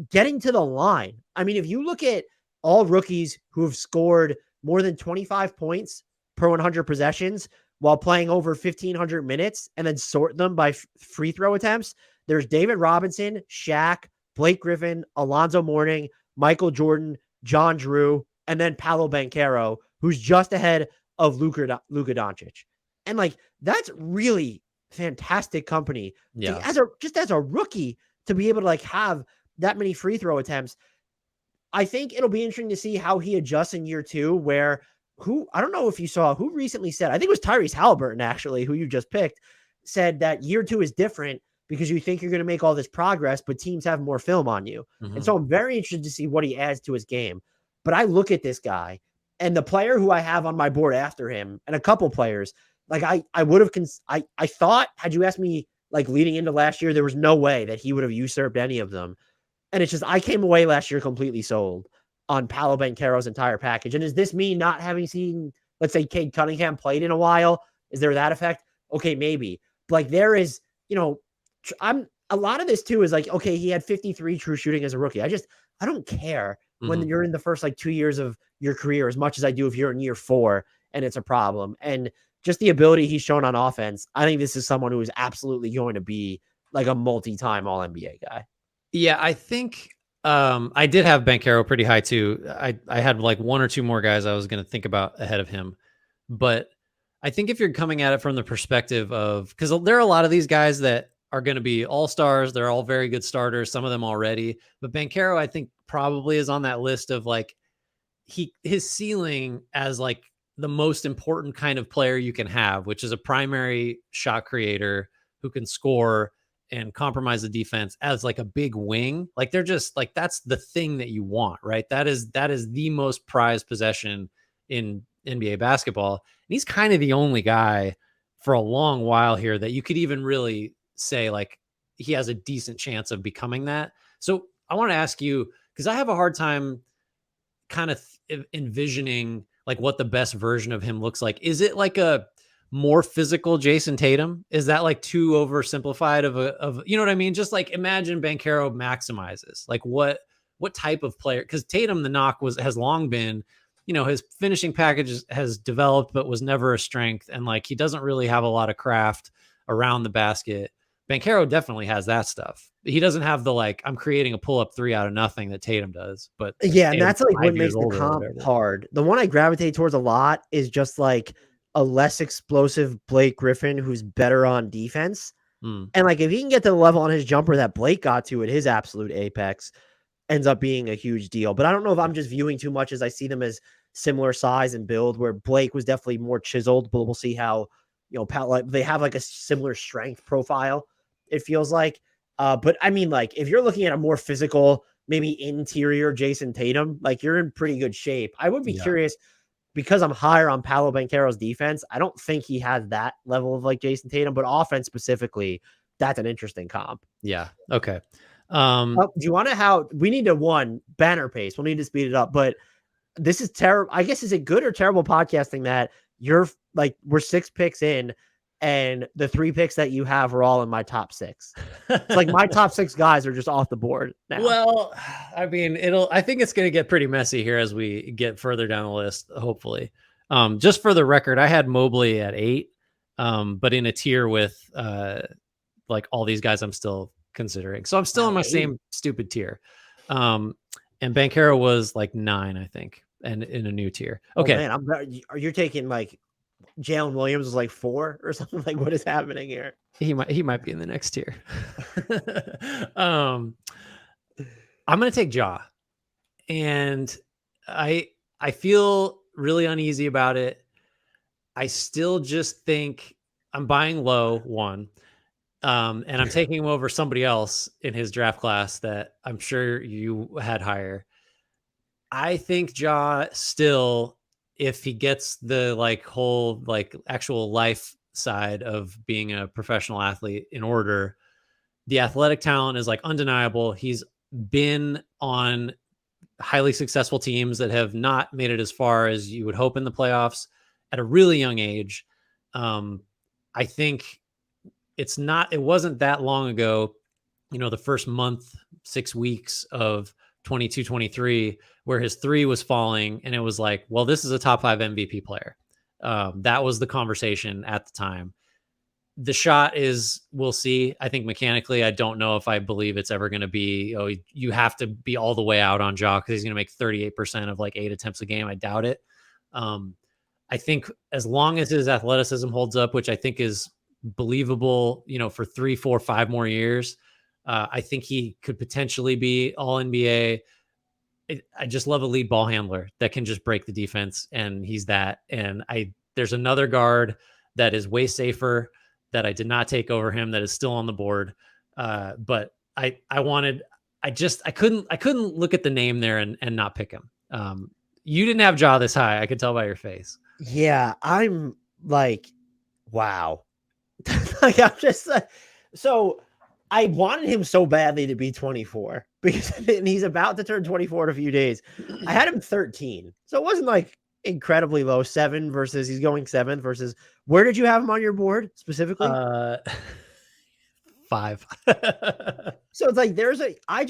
getting to the line. I mean, if you look at all rookies who have scored more than 25 points per 100 possessions while playing over 1,500 minutes and then sort them by free throw attempts, there's David Robinson, Shaq, Blake Griffin, Alonzo Mourning, Michael Jordan, John Drew, and then Paolo Banchero, who's just ahead of Luka Doncic. And like, that's really fantastic company. Yeah. As a rookie to be able to like have that many free throw attempts. I think it'll be interesting to see how he adjusts in year 2, where I don't know if you saw who recently said, I think it was Tyrese Haliburton, actually, who you just picked, said that year 2 is different because you think you're going to make all this progress, but teams have more film on you. Mm-hmm. And so I'm very interested to see what he adds to his game. But I look at this guy and the player who I have on my board after him and a couple players, like I would have, I thought, had you asked me like leading into last year, there was no way that he would have usurped any of them. And it's just, I came away last year completely sold on Paolo Banchero's entire package. And is this me not having seen, let's say, Cade Cunningham played in a while? Is there that effect? Okay, maybe. But like there is, a lot of this too is like, okay, he had 53 true shooting as a rookie. I don't care when you're in the first like 2 years of your career as much as I do if you're in year 4 and it's a problem. And just the ability he's shown on offense, I think this is someone who is absolutely going to be like a multi-time All-NBA guy. Yeah, I think I did have Banchero pretty high too. I had like 1 or 2 more guys I was going to think about ahead of him. But I think if you're coming at it from the perspective of, because there are a lot of these guys that are going to be all-stars. They're all very good starters, some of them already. But Banchero, I think, probably is on that list of like his ceiling as like the most important kind of player you can have, which is a primary shot creator who can score and compromise the defense as like a big wing. Like they're just like, that's the thing that you want, right? That is the most prized possession in NBA basketball. And he's kind of the only guy for a long while here that you could even really say like he has a decent chance of becoming that. So I want to ask you, because I have a hard time kind of envisioning like what the best version of him looks like. Is it like a more physical Jason Tatum? Is that like too oversimplified of you know what I mean? Just like imagine Banchero maximizes like what type of player, because Tatum, the knock has long been, his finishing package has developed, but was never a strength. And like, he doesn't really have a lot of craft around the basket. Banchero definitely has that stuff. He doesn't have the, like, I'm creating a pull-up 3 out of nothing that Tatum does. But yeah, and that's like what makes the comp hard. The one I gravitate towards a lot is just like a less explosive Blake Griffin who's better on defense. And like, if he can get to the level on his jumper that Blake got to at his absolute apex, ends up being a huge deal. But I don't know if I'm just viewing too much as I see them as similar size and build, where Blake was definitely more chiseled, but we'll see how, like they have like a similar strength profile, it feels like. But I mean, like if you're looking at a more physical, maybe interior Jason Tatum, like you're in pretty good shape. I would be curious, because I'm higher on Paolo Banchero's defense. I don't think he has that level of like Jason Tatum, but offense specifically, that's an interesting comp. Yeah. Okay. Do you want to we need to banner pace. We'll need to speed it up, but this is terrible. I guess, is it good or terrible podcasting that you're like, we're 6 picks in and the 3 picks that you have are all in my top 6. It's like my top 6 guys are just off the board now. Well, I mean, I think it's going to get pretty messy here as we get further down the list, hopefully. Just for the record, I had Mobley at 8, but in a tier with like all these guys I'm still considering. So I'm still in my same stupid tier. And Banchero was like 9, I think, and in a new tier. Okay. Oh, man, you're taking like Jalen Williams was like 4 or something. Like, what is happening here? He might be in the next tier. I'm going to take Ja, and I feel really uneasy about it. I still just think I'm buying low, one. And I'm taking him over somebody else in his draft class that I'm sure you had higher. I think Ja still, if he gets the like whole like actual life side of being a professional athlete in order, the athletic talent is like undeniable. He's been on highly successful teams that have not made it as far as you would hope in the playoffs at a really young age. I think it wasn't that long ago the first month, 6 weeks of 22-23, where his three was falling, and it was like, well, this is a top 5 MVP player. That was the conversation at the time. The shot is, we'll see. I think mechanically, I don't know if I believe it's ever going to be, you have to be all the way out on Ja because he's going to make 38% of like 8 attempts a game. I doubt it. I think as long as his athleticism holds up, which I think is believable, for 3, 4, 5 more years, I think he could potentially be all NBA. I just love a lead ball handler that can just break the defense, and he's that. And there's another guard that is way safer that I did not take over him that is still on the board. But I couldn't look at the name there and not pick him. You didn't have Ja this high. I could tell by your face. Yeah, I'm like, wow. Like, I'm just so I wanted him so badly to be 24 because and he's about to turn 24 in a few days. I had him 13. So it wasn't like incredibly low. 7 versus he's going 7th versus where did you have him on your board specifically? 5. So it's like I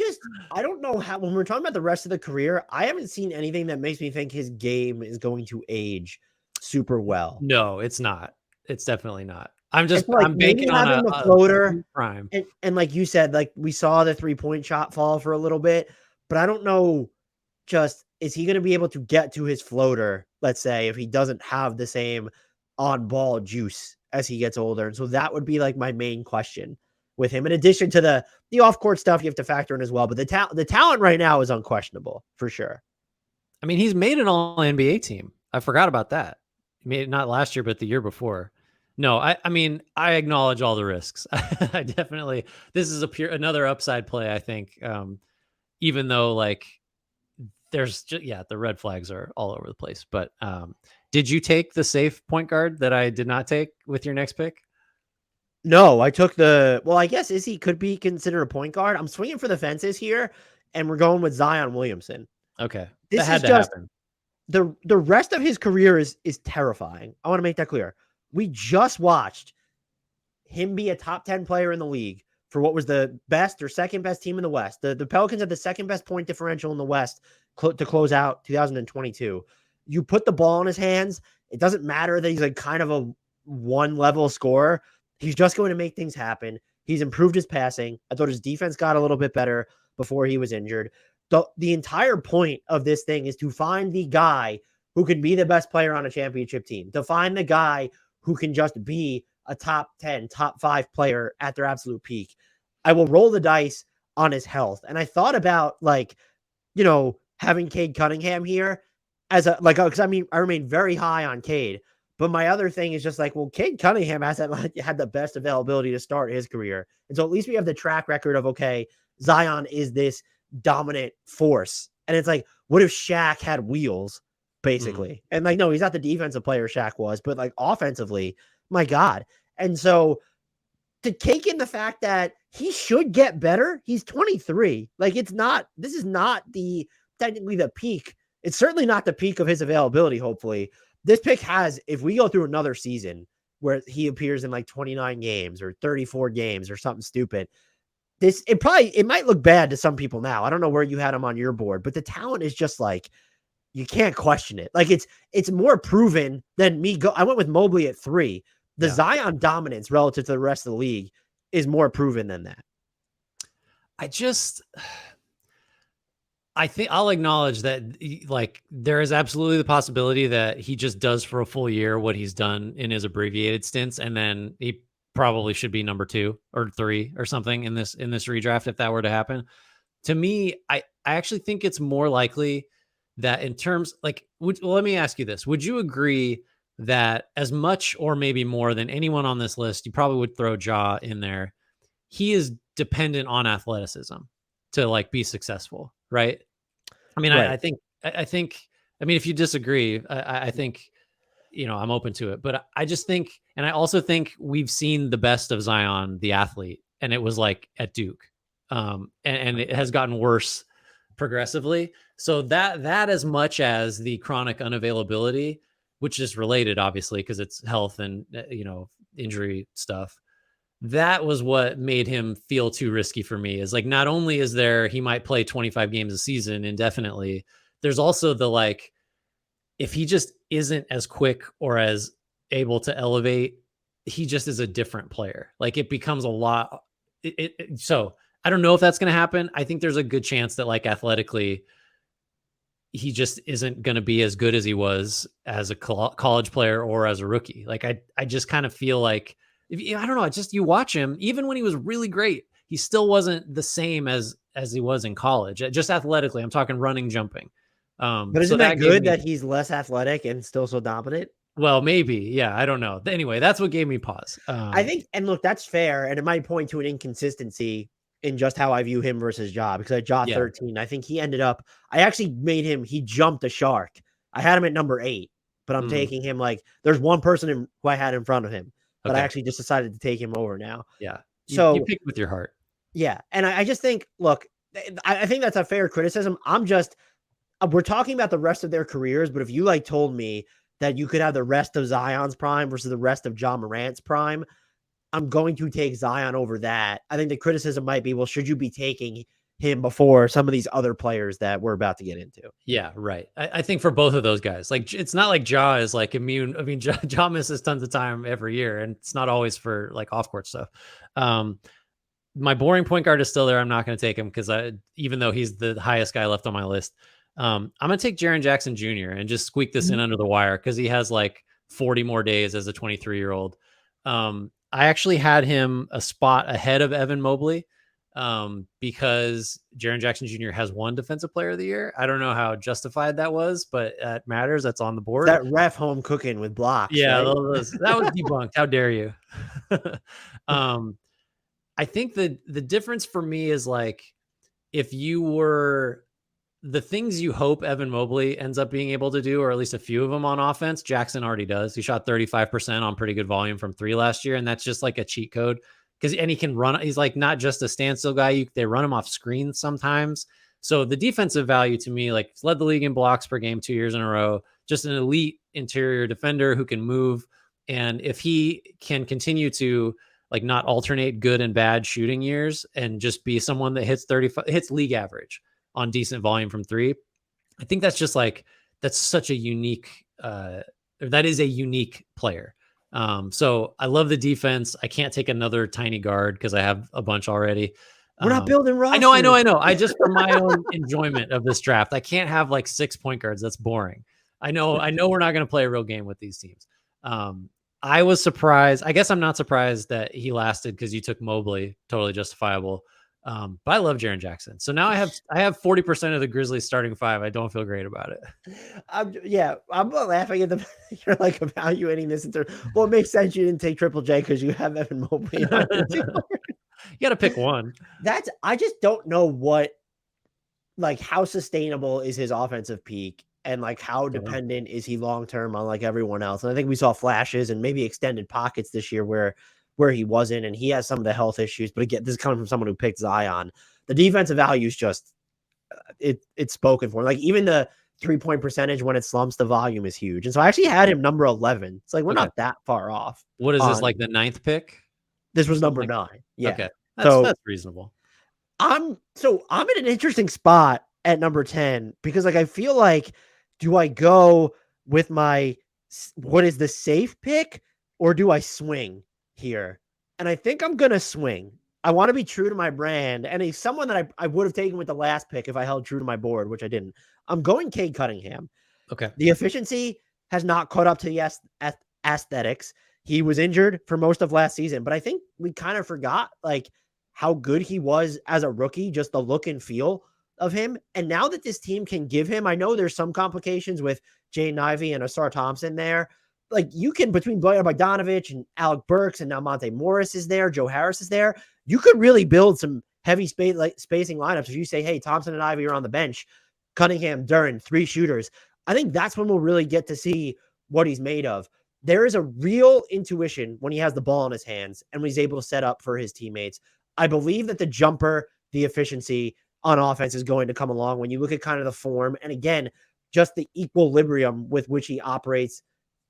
don't know how, when we're talking about the rest of the career, I haven't seen anything that makes me think his game is going to age super well. No, it's not. It's definitely not. I'm banking on the floater prime. And like you said, like we saw the 3-point shot fall for a little bit, but I don't know, is he going to be able to get to his floater, let's say, if he doesn't have the same on ball juice as he gets older? And so that would be like my main question with him, in addition to the off court stuff you have to factor in as well. But the talent right now is unquestionable for sure. I mean, he's made an all NBA team. I forgot about that. He made it not last year, but the year before. No, I mean, I acknowledge all the risks. I definitely, this is another upside play, I think. Even though like there's the red flags are all over the place. But did you take the safe point guard that I did not take with your next pick? No, I took I guess could be considered a point guard. I'm swinging for the fences here, and we're going with Zion Williamson. Okay. This had to happen. The rest of his career is terrifying. I want to make that clear. We just watched him be a top 10 player in the league for what was the best or second best team in the West. The Pelicans had the second best point differential in the West to close out 2022. You put the ball in his hands. It doesn't matter that he's like kind of a one level scorer. He's just going to make things happen. He's improved his passing. I thought his defense got a little bit better before he was injured. The entire point of this thing is to find the guy who can be the best player on a championship team, to find the guy who can just be a top 10, top 5 player at their absolute peak. I will roll the dice on his health. And I thought about having Cade Cunningham here because I remain very high on Cade, but my other thing is just like, well, Cade Cunningham hasn't had the best availability to start his career. And so at least we have the track record of, okay, Zion is this dominant force. And it's like, what if Shaq had wheels? Basically. And like, no, he's not the defensive player Shaq was, but like offensively, my God. And so to take in the fact that he should get better, he's 23. Like this is not technically the peak. It's certainly not the peak of his availability. Hopefully this pick if we go through another season where he appears in like 29 games or 34 games or something stupid, it might look bad to some people now. I don't know where you had him on your board, but the talent is just like, you can't question it. Like it's more proven than me. I went with Mobley at 3. The Zion dominance relative to the rest of the league is more proven than that. I think I'll acknowledge that like there is absolutely the possibility that he just does for a full year what he's done in his abbreviated stints, and then he probably should be number 2 or 3 or something in this redraft if that were to happen. To me, I actually think it's more likely that in terms like, let me ask you this. Would you agree that as much or maybe more than anyone on this list, you probably would throw Ja in there, he is dependent on athleticism to like be successful, right? I mean, right. I think, if you disagree, I think, I'm open to it, but I just think, and I also think we've seen the best of Zion, the athlete, and it was like at Duke. And it has gotten worse progressively. So that as much as the chronic unavailability, which is related obviously because it's health and injury stuff, that was what made him feel too risky for me. Is like, not only is there, he might play 25 games a season indefinitely, there's also the like, if he just isn't as quick or as able to elevate, he just is a different player. Like it becomes a lot. So I don't know if that's going to happen. I think there's a good chance that like athletically, he just isn't going to be as good as he was as a college player or as a rookie. Like I just kind of feel like, I don't know, it's just, you watch him, even when he was really great, he still wasn't the same as he was in college, just athletically. I'm talking running, jumping. But isn't that good that he's less athletic and still so dominant? Well, maybe. Yeah, I don't know. Anyway, that's what gave me pause. I think, and look, that's fair. And it might point to an inconsistency in just how I view him versus Ja, because at Ja 13, I think he ended up, I actually made him, he jumped a shark. I had him at number 8, but I'm taking him like, there's one person who I had in front of him, but I actually just decided to take him over now. Yeah. So you pick with your heart. Yeah. And I just think, look, I think that's a fair criticism. We're talking about the rest of their careers, but if you like told me that you could have the rest of Zion's prime versus the rest of Ja Morant's prime, I'm going to take Zion over that. I think the criticism might be, well, should you be taking him before some of these other players that we're about to get into? Yeah, right. I think for both of those guys, like it's not like Ja is like immune. I mean, Ja misses tons of time every year, and it's not always for like off court stuff. My boring point guard is still there. I'm not going to take him because even though he's the highest guy left on my list, I'm going to take Jaren Jackson Jr. and just squeak this in under the wire because he has like 40 more days as a 23-year-old. I actually had him a spot ahead of Evan Mobley because Jaren Jackson Jr. has one Defensive Player of the Year. I don't know how justified that was, but that matters. That's on the board. That ref home cooking with blocks. Yeah, right? that was debunked. How dare you? I think the difference for me is like, if you were the things you hope Evan Mobley ends up being able to do, or at least a few of them on offense, Jackson already does. He shot 35% on pretty good volume from 3 last year. And that's just like a cheat code and he can run. He's like not just a standstill guy. They run him off screens sometimes. So the defensive value to me, like led the league in blocks per game 2 years in a row, just an elite interior defender who can move. And if he can continue to like not alternate good and bad shooting years and just be someone that hits league average on decent volume from 3, I think that's just like, that's such a unique, that is a unique player. So I love the defense. I can't take another tiny guard because I have a bunch already. We're not building rosters. I know. I just, for my own enjoyment of this draft, I can't have like 6 point guards. That's boring. I know we're not going to play a real game with these teams. I was surprised. I guess I'm not surprised that he lasted because you took Mobley, totally justifiable. But I love Jaren Jackson. So now I have 40% of the Grizzlies starting 5. I don't feel great about it. I'm laughing at the you're like evaluating this. Well, it makes sense you didn't take Triple J because you have Evan Mobley. You got to pick one. I just don't know how sustainable is his offensive peak and like how dependent is he long term on like everyone else. And I think we saw flashes and maybe extended pockets this year where he wasn't, and he has some of the health issues. But again, this is coming from someone who picked Zion. The defensive value is just it's spoken for. Like even the 3-point percentage when it slumps, the volume is huge. And so I actually had him number 11. It's like we're not that far off. What is this, like the 9th pick? This was number 9. Yeah. Okay. That's reasonable. I'm in an interesting spot at number 10 because like I feel like, do I go with what is the safe pick or do I swing here? And I think I'm going to swing. I want to be true to my brand. And he's someone that I would have taken with the last pick if I held true to my board, which I didn't. I'm going Cade Cunningham. Okay. The efficiency has not caught up to the aesthetics. He was injured for most of last season, but I think we kind of forgot like how good he was as a rookie, just the look and feel of him. And now that this team can give him, I know there's some complications with Jaden Ivey and Ausar Thompson there. Like you can, between Bojan Bogdanovic and Alec Burks and now Monte Morris is there, Joe Harris is there. You could really build some heavy spacing lineups. If you say, hey, Thompson and Ivey are on the bench, Cunningham, Duren, 3 shooters. I think that's when we'll really get to see what he's made of. There is a real intuition when he has the ball in his hands and when he's able to set up for his teammates. I believe that the jumper, the efficiency on offense is going to come along when you look at kind of the form. And again, just the equilibrium with which he operates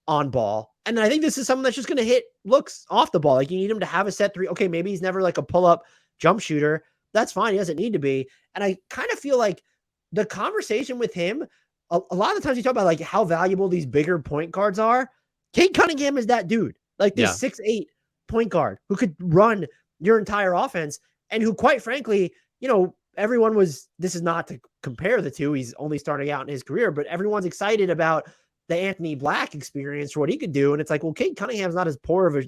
on ball. And I think this is someone that's just going to hit looks off the ball. Like you need him to have a set three. Okay, maybe he's never like a pull-up jump shooter. That's fine. He doesn't need to be. And I kind of feel like the conversation with him, a lot of the times you talk about like how valuable these bigger point guards are. Cade Cunningham is that dude. Like this 6'8" point guard who could run your entire offense and who, quite frankly, you know, everyone was, this is not to compare the two. He's only starting out in his career, but everyone's excited about the Anthony Black experience for what he could do. And it's like, well, Cade Cunningham's not as poor of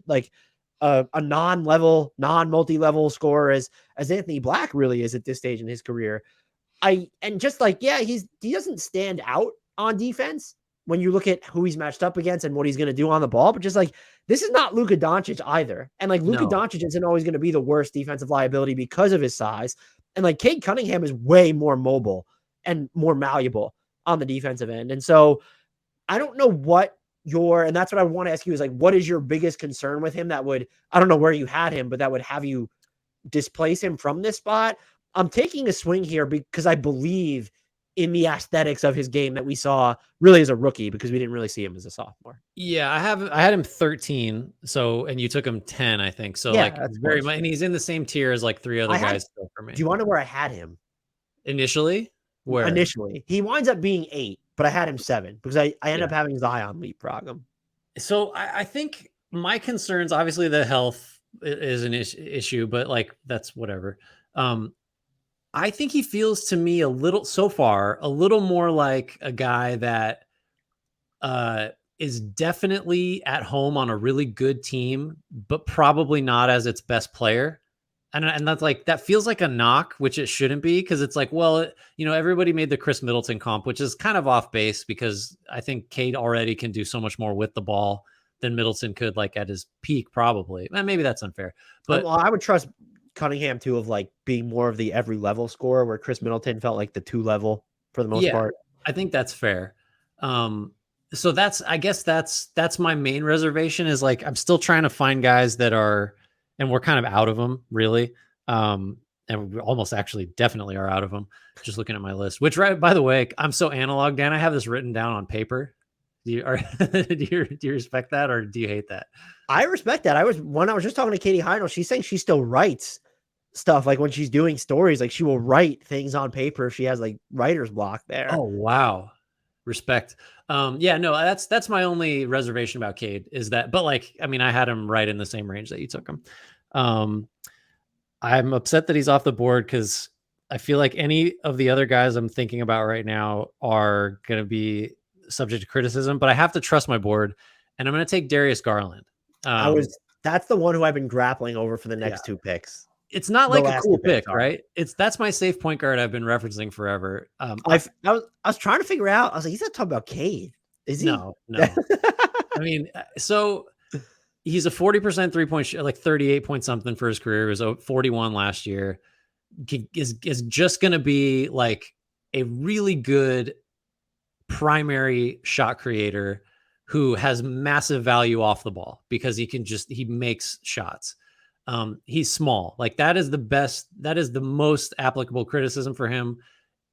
a non-level, non-multi-level scorer as Anthony Black really is at this stage in his career. He doesn't stand out on defense when you look at who he's matched up against and what he's going to do on the ball, but just like, this is not Luka Doncic either. And like Luka Doncic isn't always going to be the worst defensive liability because of his size. And like Cade Cunningham is way more mobile and more malleable on the defensive end. And so I don't know and that's what I want to ask you is like, what is your biggest concern with him that would, I don't know where you had him, but that would have you displace him from this spot? I'm taking a swing here because I believe in the aesthetics of his game that we saw really as a rookie, because we didn't really see him as a sophomore. Yeah, I had him 13. So, and you took him 10, I think. So like very much, and he's in the same tier as like three other guys still for me. Do you want to know where I had him? Initially? Where? Initially. He winds up being 8, but I had him 7 because I ended up having Zion leapfrog him. So I think my concerns, obviously the health is an issue, but like, that's whatever. I think he feels to me a little more like a guy that is definitely at home on a really good team, but probably not as its best player. And that's like, that feels like a knock, which it shouldn't be. Cause it's like, well, you know, everybody made the Chris Middleton comp, which is kind of off base because I think Cade already can do so much more with the ball than Middleton could like at his peak, probably. And maybe that's unfair, but I would trust Cunningham too, of like being more of the every level scorer where Chris Middleton felt like the 2 level for the most part. I think that's fair. So I guess that's my main reservation is like, I'm still trying to find guys that are, and we're kind of out of them really. And we almost actually definitely are out of them. Just looking at my list, which by the way, I'm so analog, Dan, I have this written down on paper. Do you respect that or do you hate that? I respect that. I was just talking to Katie Heinel. She's saying she still writes stuff like when she's doing stories, like she will write things on paper. She has like writer's block there. Oh, wow. Respect. That's my only reservation about Cade is that, but like, I mean, I had him right in the same range that you took him. I'm upset that he's off the board because I feel like any of the other guys I'm thinking about right now are going to be subject to criticism, but I have to trust my board and I'm going to take Darius Garland. That's the one who I've been grappling over for the next 2 picks. It's not like a cool pick, right? That's my safe point guard I've been referencing forever. I was trying to figure out. I was like, he's not talking about Cade, is he? No. I mean, so he's a 40% 3-point like 38 point something for his career. He was 41 last year. He is just going to be like a really good primary shot creator who has massive value off the ball because he makes shots. He's small. Like that is the most applicable criticism for him.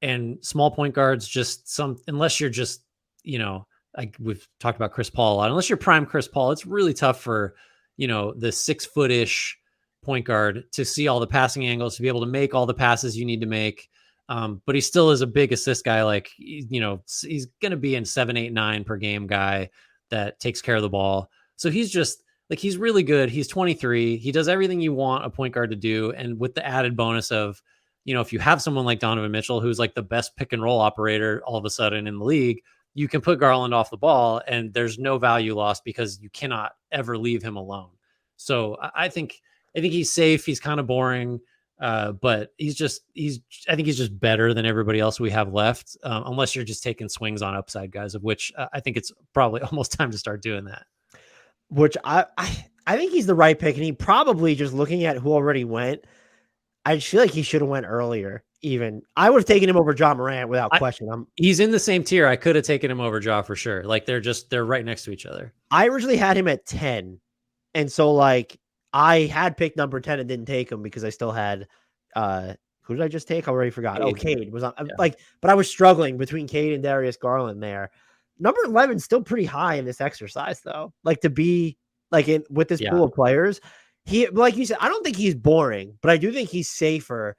And small point guards, unless you're just, you know, like we've talked about Chris Paul a lot, unless you're prime Chris Paul, it's really tough for, you know, the 6-foot-ish point guard to see all the passing angles, to be able to make all the passes you need to make. But he still is a big assist guy. Like, you know, he's going to be in 7, 8, 9 per game guy that takes care of the ball. So he's just like, he's really good. He's 23. He does everything you want a point guard to do. And with the added bonus of, you know, if you have someone like Donovan Mitchell, who's like the best pick and roll operator all of a sudden in the league, you can put Garland off the ball and there's no value lost because you cannot ever leave him alone. So I think he's safe. He's kind of boring. But I think he's just better than everybody else we have left. Unless you're just taking swings on upside guys, of which I think it's probably almost time to start doing that. Which I think he's the right pick. And he probably, just looking at who already went, I feel like he should have went earlier. Even I would have taken him over John Morant without question. He's in the same tier. I could have taken him over Ja for sure. Like they're right next to each other. I originally had him at 10. And so like I had picked number 10 and didn't take him because I still had, who did I just take? I already forgot. Cade was on. Yeah. Like, but I was struggling between Cade and Darius Garland there. number 11 is still pretty high in this exercise, though. Like to be like with this pool of players, he, like you said, I don't think he's boring, but I do think he's safer.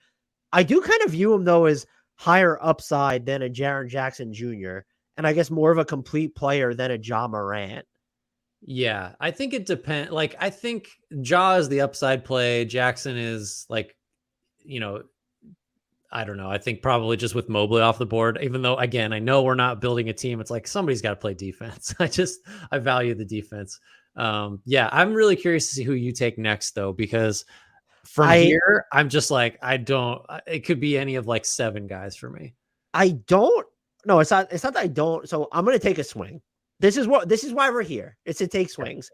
I do kind of view him though as higher upside than a Jaren Jackson Jr. and I guess more of a complete player than a Ja Morant. Yeah, I think it depends. Like, I think Ja is the upside play. Jackson is like, I don't know. I think probably just with Mobley off the board, even though, again, I know we're not building a team. It's like somebody's got to play defense. I value the defense. Yeah, I'm really curious to see who you take next, though, because from here, I'm just like, it could be any of like 7 guys for me. No, it's not that I don't. So I'm going to take a swing. This is why we're here. It's to take swings.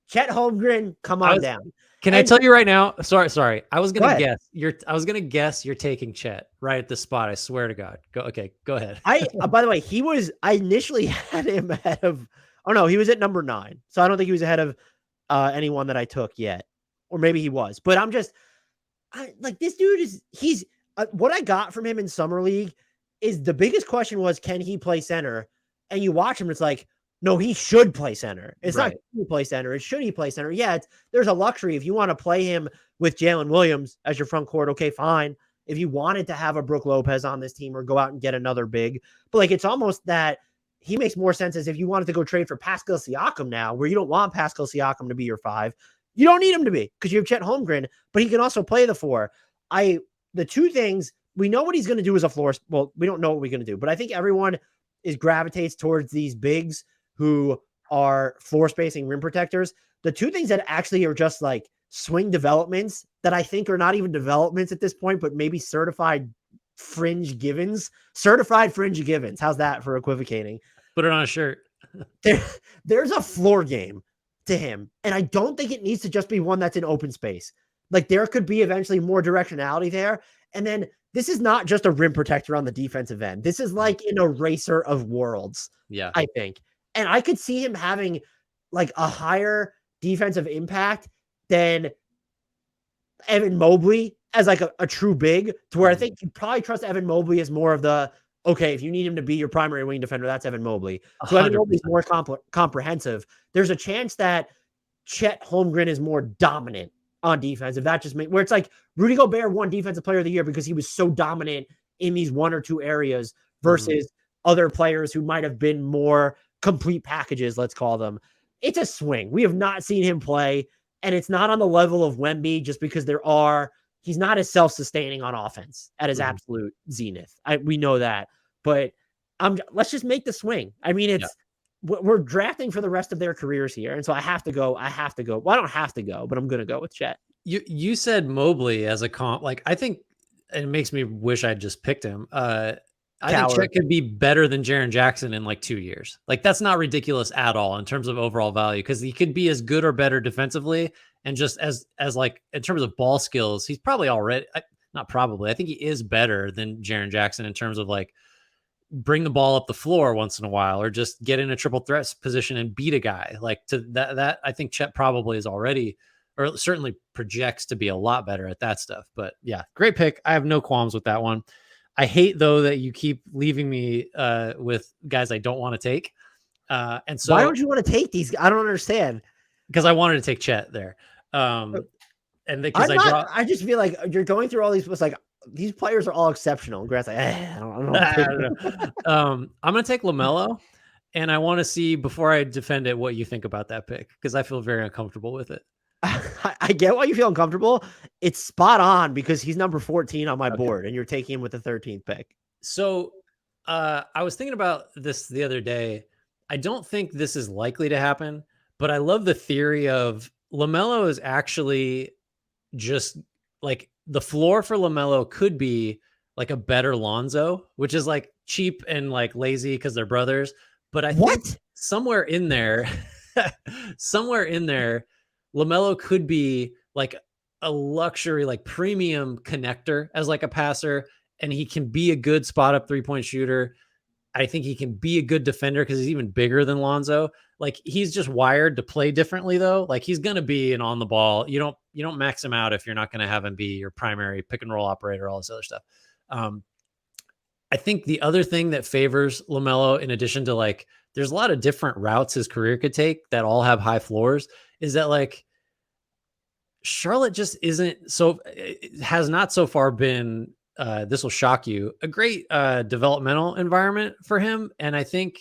Chet Holmgren, come on down. Can I tell you right now? Sorry. I was gonna guess you're taking Chet right at the spot. I swear to God. Go ahead. By the way, I initially had him ahead of. Oh no, he was at number 9. So I don't think he was ahead of anyone that I took yet, or maybe he was. But I'm just, like this dude he's what I got from him in summer league is the biggest question was, can he play center? And you watch him, it's like, no, he should play center. It's not, can he play center. It's should he play center? Yeah, there's a luxury. If you want to play him with Jalen Williams as your front court, okay, fine. If you wanted to have a Brook Lopez on this team or go out and get another big, but like it's almost that he makes more sense as if you wanted to go trade for Pascal Siakam now, where you don't want Pascal Siakam to be your 5. You don't need him to be because you have Chet Holmgren, but he can also play the 4. The two things, we know what he's going to do as a floor. Well, we don't know what we're going to do, but I think everyone gravitates towards these bigs who are floor spacing rim protectors. The two things that actually are just like swing developments that I think are not even developments at this point, but maybe certified fringe givens. How's that for equivocating? Put it on a shirt. There's a floor game to him. And I don't think it needs to just be one that's in open space. Like there could be eventually more directionality there. And then this is not just a rim protector on the defensive end. This is like an eraser of worlds. Yeah, I think. And I could see him having like a higher defensive impact than Evan Mobley as like a true big, to where I think you probably trust Evan Mobley as more of the, okay, if you need him to be your primary wing defender, that's Evan Mobley. So 100%. Evan Mobley's more comprehensive. There's a chance that Chet Holmgren is more dominant on defense. If that just where it's like Rudy Gobert won defensive player of the year because he was so dominant in these 1 or 2 areas versus other players who might have been more complete packages, let's call them. It's a swing. We have not seen him play, and it's not on the level of Wemby just because he's not as self-sustaining on offense at his absolute zenith. We know that, but let's just make the swing. I mean, we're drafting for the rest of their careers here. And so I have to go. Well, I don't have to go, but I'm going to go with Chet. You said Mobley as a comp. Like, I think it makes me wish I'd just picked him. I think Chet could be better than Jaren Jackson in like 2 years. Like that's not ridiculous at all in terms of overall value, because he could be as good or better defensively, and just as like in terms of ball skills, he's probably already not probably. I think he is better than Jaren Jackson in terms of like bring the ball up the floor once in a while, or just get in a triple threat position and beat a guy. Like to that I think Chet probably is already, or certainly projects to be a lot better at that stuff. But yeah, great pick. I have no qualms with that one. I hate though that you keep leaving me with guys I don't want to take. And so why don't you want to take these? I don't understand. Because I wanted to take Chet there. And because I just feel like you're going through all these, it's like these players are all exceptional. And Grant's like, I don't know. I'm going to take LaMelo, and I want to see, before I defend it, what you think about that pick, because I feel very uncomfortable with it. I get why you feel uncomfortable. It's spot on because he's number 14 on my board, and you're taking him with the 13th pick. So I was thinking about this the other day. I don't think this is likely to happen, but I love the theory of LaMelo is actually just like the floor for LaMelo could be like a better Lonzo, which is like cheap and like lazy because they're brothers. But I think somewhere in there, LaMelo could be like a luxury, like premium connector as like a passer, and he can be a good spot up 3-point shooter. I think he can be a good defender because he's even bigger than Lonzo. Like he's just wired to play differently though. Like he's going to be an on the ball. You don't max him out if you're not going to have him be your primary pick and roll operator, all this other stuff. I think the other thing that favors LaMelo, in addition to like, there's a lot of different routes his career could take that all have high floors, is that like Charlotte just isn't so, has not so far been, this will shock you, a great developmental environment for him. And I think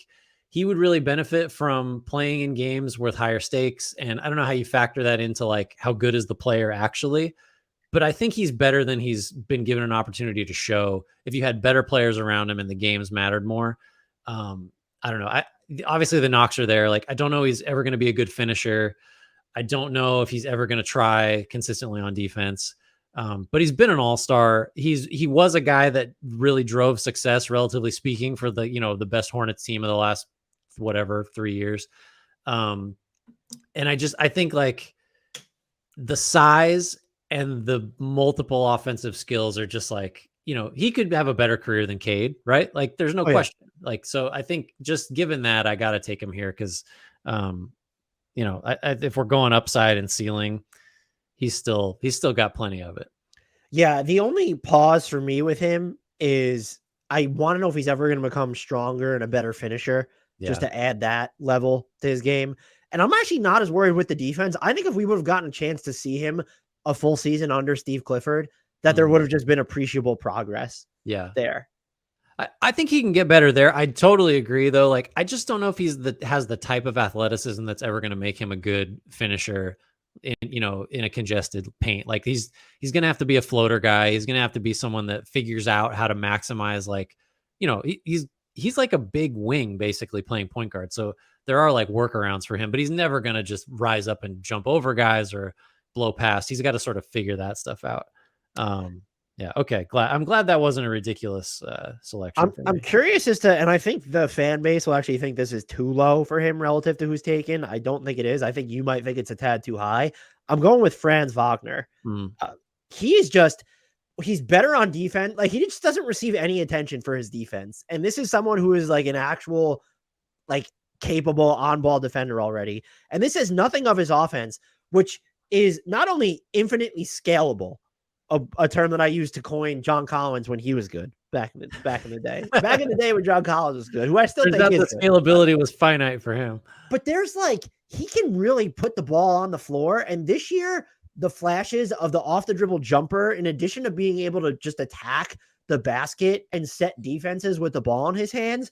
he would really benefit from playing in games with higher stakes. And I don't know how you factor that into like how good is the player actually, but I think he's better than he's been given an opportunity to show. If you had better players around him and the games mattered more, I don't know. Obviously the knocks are there. Like, I don't know he's ever going to be a good finisher. I don't know if he's ever going to try consistently on defense. But he's been an all-star. He was a guy that really drove success, relatively speaking, for the, the best Hornets team of the last, 3 years. And I think like the size and the multiple offensive skills are just like, he could have a better career than Cade, right? Like, there's no question. Yeah. Like, so I think just given that, I got to take him here because, if we're going upside and ceiling, he's still got plenty of it. Yeah. The only pause for me with him is I want to know if he's ever going to become stronger and a better finisher, just to add that level to his game. And I'm actually not as worried with the defense. I think if we would have gotten a chance to see him a full season under Steve Clifford, that there would have just been appreciable progress. There. I think he can get better there. I totally agree, though. Like, I just don't know if has the type of athleticism that's ever going to make him a good finisher in a congested paint. Like, he's going to have to be a floater guy. He's going to have to be someone that figures out how to maximize, like, he's like a big wing basically playing point guard. So there are like workarounds for him, but he's never going to just rise up and jump over guys or blow past. He's got to sort of figure that stuff out. Yeah. Okay. I'm glad that wasn't a ridiculous selection. I'm curious as to, and I think the fan base will actually think this is too low for him relative to who's taken. I don't think it is. I think you might think it's a tad too high. I'm going with Franz Wagner. He's better on defense. Like, he just doesn't receive any attention for his defense. And this is someone who is like an actual, like, capable on-ball defender already. And this is nothing of his offense, which is not only infinitely scalable, a term that I used to coin John Collins when he was good back in the day. Back in the day when John Collins was good, who I still think is the scalability was finite for him. But there's like, he can really put the ball on the floor. And this year, the flashes of the off the dribble jumper, in addition to being able to just attack the basket and set defenses with the ball in his hands,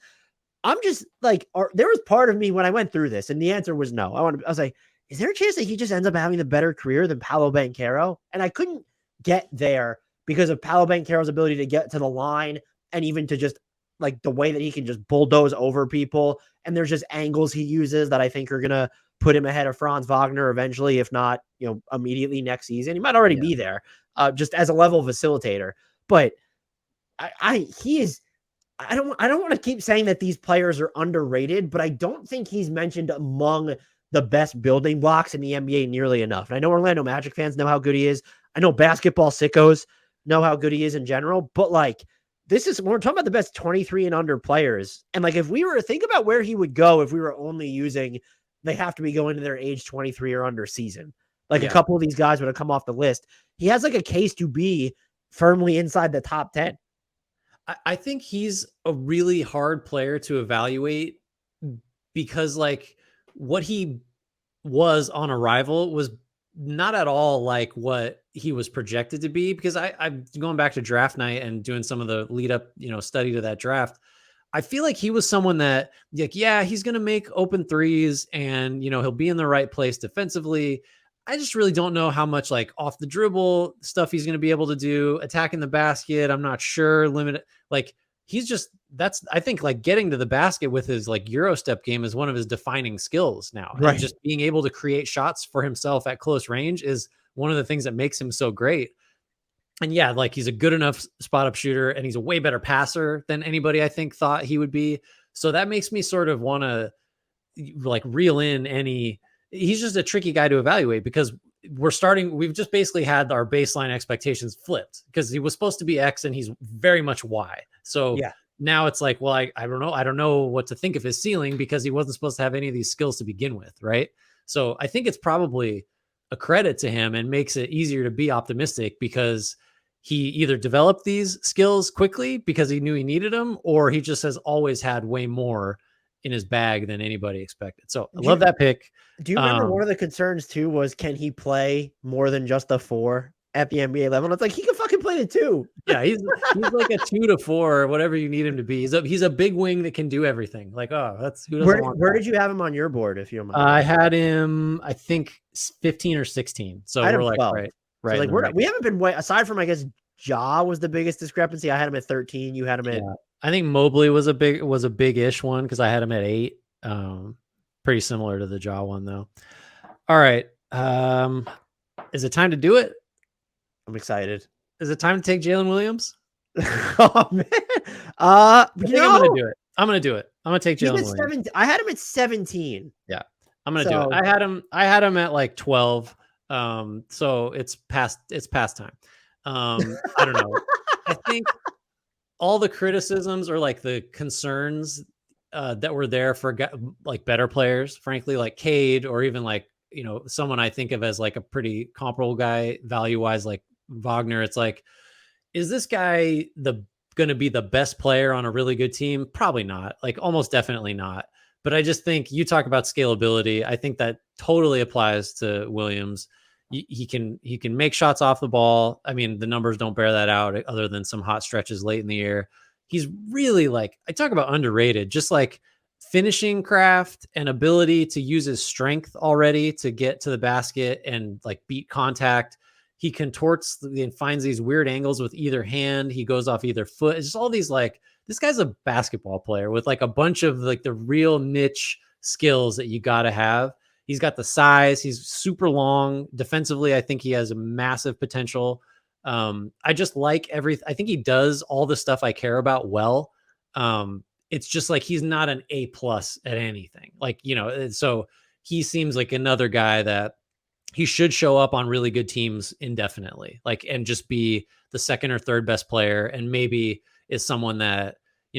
I'm just like, there was part of me when I went through this, and the answer was no. I was like, is there a chance that he just ends up having the better career than Paolo Banchero? And I couldn't get there because of Paolo Banchero's ability to get to the line, and even to just like the way that he can just bulldoze over people. And there's just angles he uses that I think are going to put him ahead of Franz Wagner eventually, if not, immediately next season. He might already be there, just as a level facilitator. But I don't want to keep saying that these players are underrated, but I don't think he's mentioned among the best building blocks in the NBA nearly enough. And I know Orlando Magic fans know how good he is. I know basketball sickos know how good he is in general, but like, this is, when we're talking about the best 23 and under players. And like, if we were to think about where he would go, if we were only using, they have to be going to their age 23 or under season. Like, a couple of these guys would have come off the list. He has like a case to be firmly inside the top 10. I think he's a really hard player to evaluate because like what he was on arrival was not at all like what he was projected to be, because I'm going back to draft night and doing some of the lead up, study to that draft. I feel like he was someone that like, he's going to make open threes and, he'll be in the right place defensively. I just really don't know how much like off the dribble stuff he's going to be able to do, attacking the basket. I'm not sure. Limited. Like, I think like getting to the basket with his like Euro step game is one of his defining skills now. Right. And just being able to create shots for himself at close range is one of the things that makes him so great. And like he's a good enough spot up shooter, and he's a way better passer than anybody I think thought he would be. So that makes me sort of want to like reel in he's just a tricky guy to evaluate because we've just basically had our baseline expectations flipped because he was supposed to be X and he's very much Y. So now it's like, well, I don't know. I don't know what to think of his ceiling because he wasn't supposed to have any of these skills to begin with. Right. So I think it's probably a credit to him and makes it easier to be optimistic because he either developed these skills quickly because he knew he needed them, or he just has always had way more in his bag than anybody expected. So I love that pick. Do you remember one of the concerns too was, can he play more than just a 4 at the NBA level? And it's like, he can fucking play the 2. Yeah, he's like a 2 to 4 or whatever you need him to be. He's a big wing that can do everything. Like, oh, that's who doesn't want where that? did you have him on your board, if you don't mind? I had him, I think 15 or 16. So we're like 12. Right. So like we haven't been way, aside from, I guess, Ja was the biggest discrepancy. I had him at 13. You had him at, I think Mobley was a big-ish one because I had him at 8. Pretty similar to the Ja one though. All right. Is it time to do it? I'm excited. Is it time to take Jalen Williams? Oh man. I think I'm gonna do it. I'm gonna take Jalen Williams. I had him at 17. Yeah, I'm gonna do it. I had him at like 12. So it's past time. I don't know. I think all the criticisms or like the concerns that were there for like better players, frankly, like Cade, or even like, someone I think of as like a pretty comparable guy value wise, like Wagner. It's like, is this guy going to be the best player on a really good team? Probably not. Like almost definitely not. But I just think you talk about scalability. I think that totally applies to Williams. He can make shots off the ball. I mean, the numbers don't bear that out other than some hot stretches late in the year. He's really, like, I talk about underrated, just like finishing craft and ability to use his strength already to get to the basket and like beat contact. He contorts and finds these weird angles with either hand. He goes off either foot. It's just all these, like, this guy's a basketball player with like a bunch of like the real niche skills that you got to have. He's got the size. He's super long. Defensively, I think he has a massive potential. I just like everything. I think he does all the stuff I care about well. It's just like he's not an A+ at anything. Like, so he seems like another guy that he should show up on really good teams indefinitely, like, and just be the second or third best player, and maybe is someone that,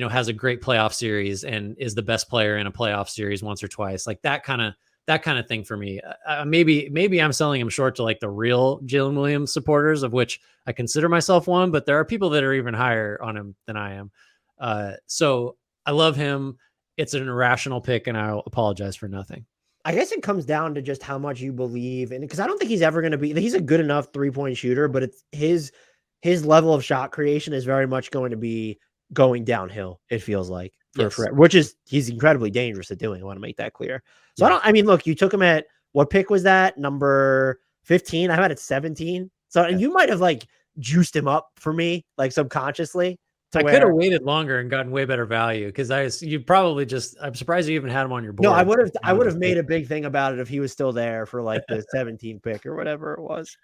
has a great playoff series and is the best player in a playoff series once or twice, like that kind of thing for me. Maybe I'm selling him short to like the real Jalen Williams supporters, of which I consider myself one, but there are people that are even higher on him than I am. So I love him. It's an irrational pick, and I'll apologize for nothing. I guess it comes down to just how much you believe in it, because I don't think he's ever going to be. He's a good enough 3-point shooter, but it's his level of shot creation is very much going to be going downhill. It feels like which is he's incredibly dangerous at doing. I want to make that clear. So I mean, look, you took him at what pick was that? Number 15. I had it 17. So and you might have like juiced him up for me, like subconsciously. I could have waited longer and gotten way better value, because I'm surprised you even had him on your board. No, I would have made a big thing about it if he was still there for like the 17th pick or whatever it was.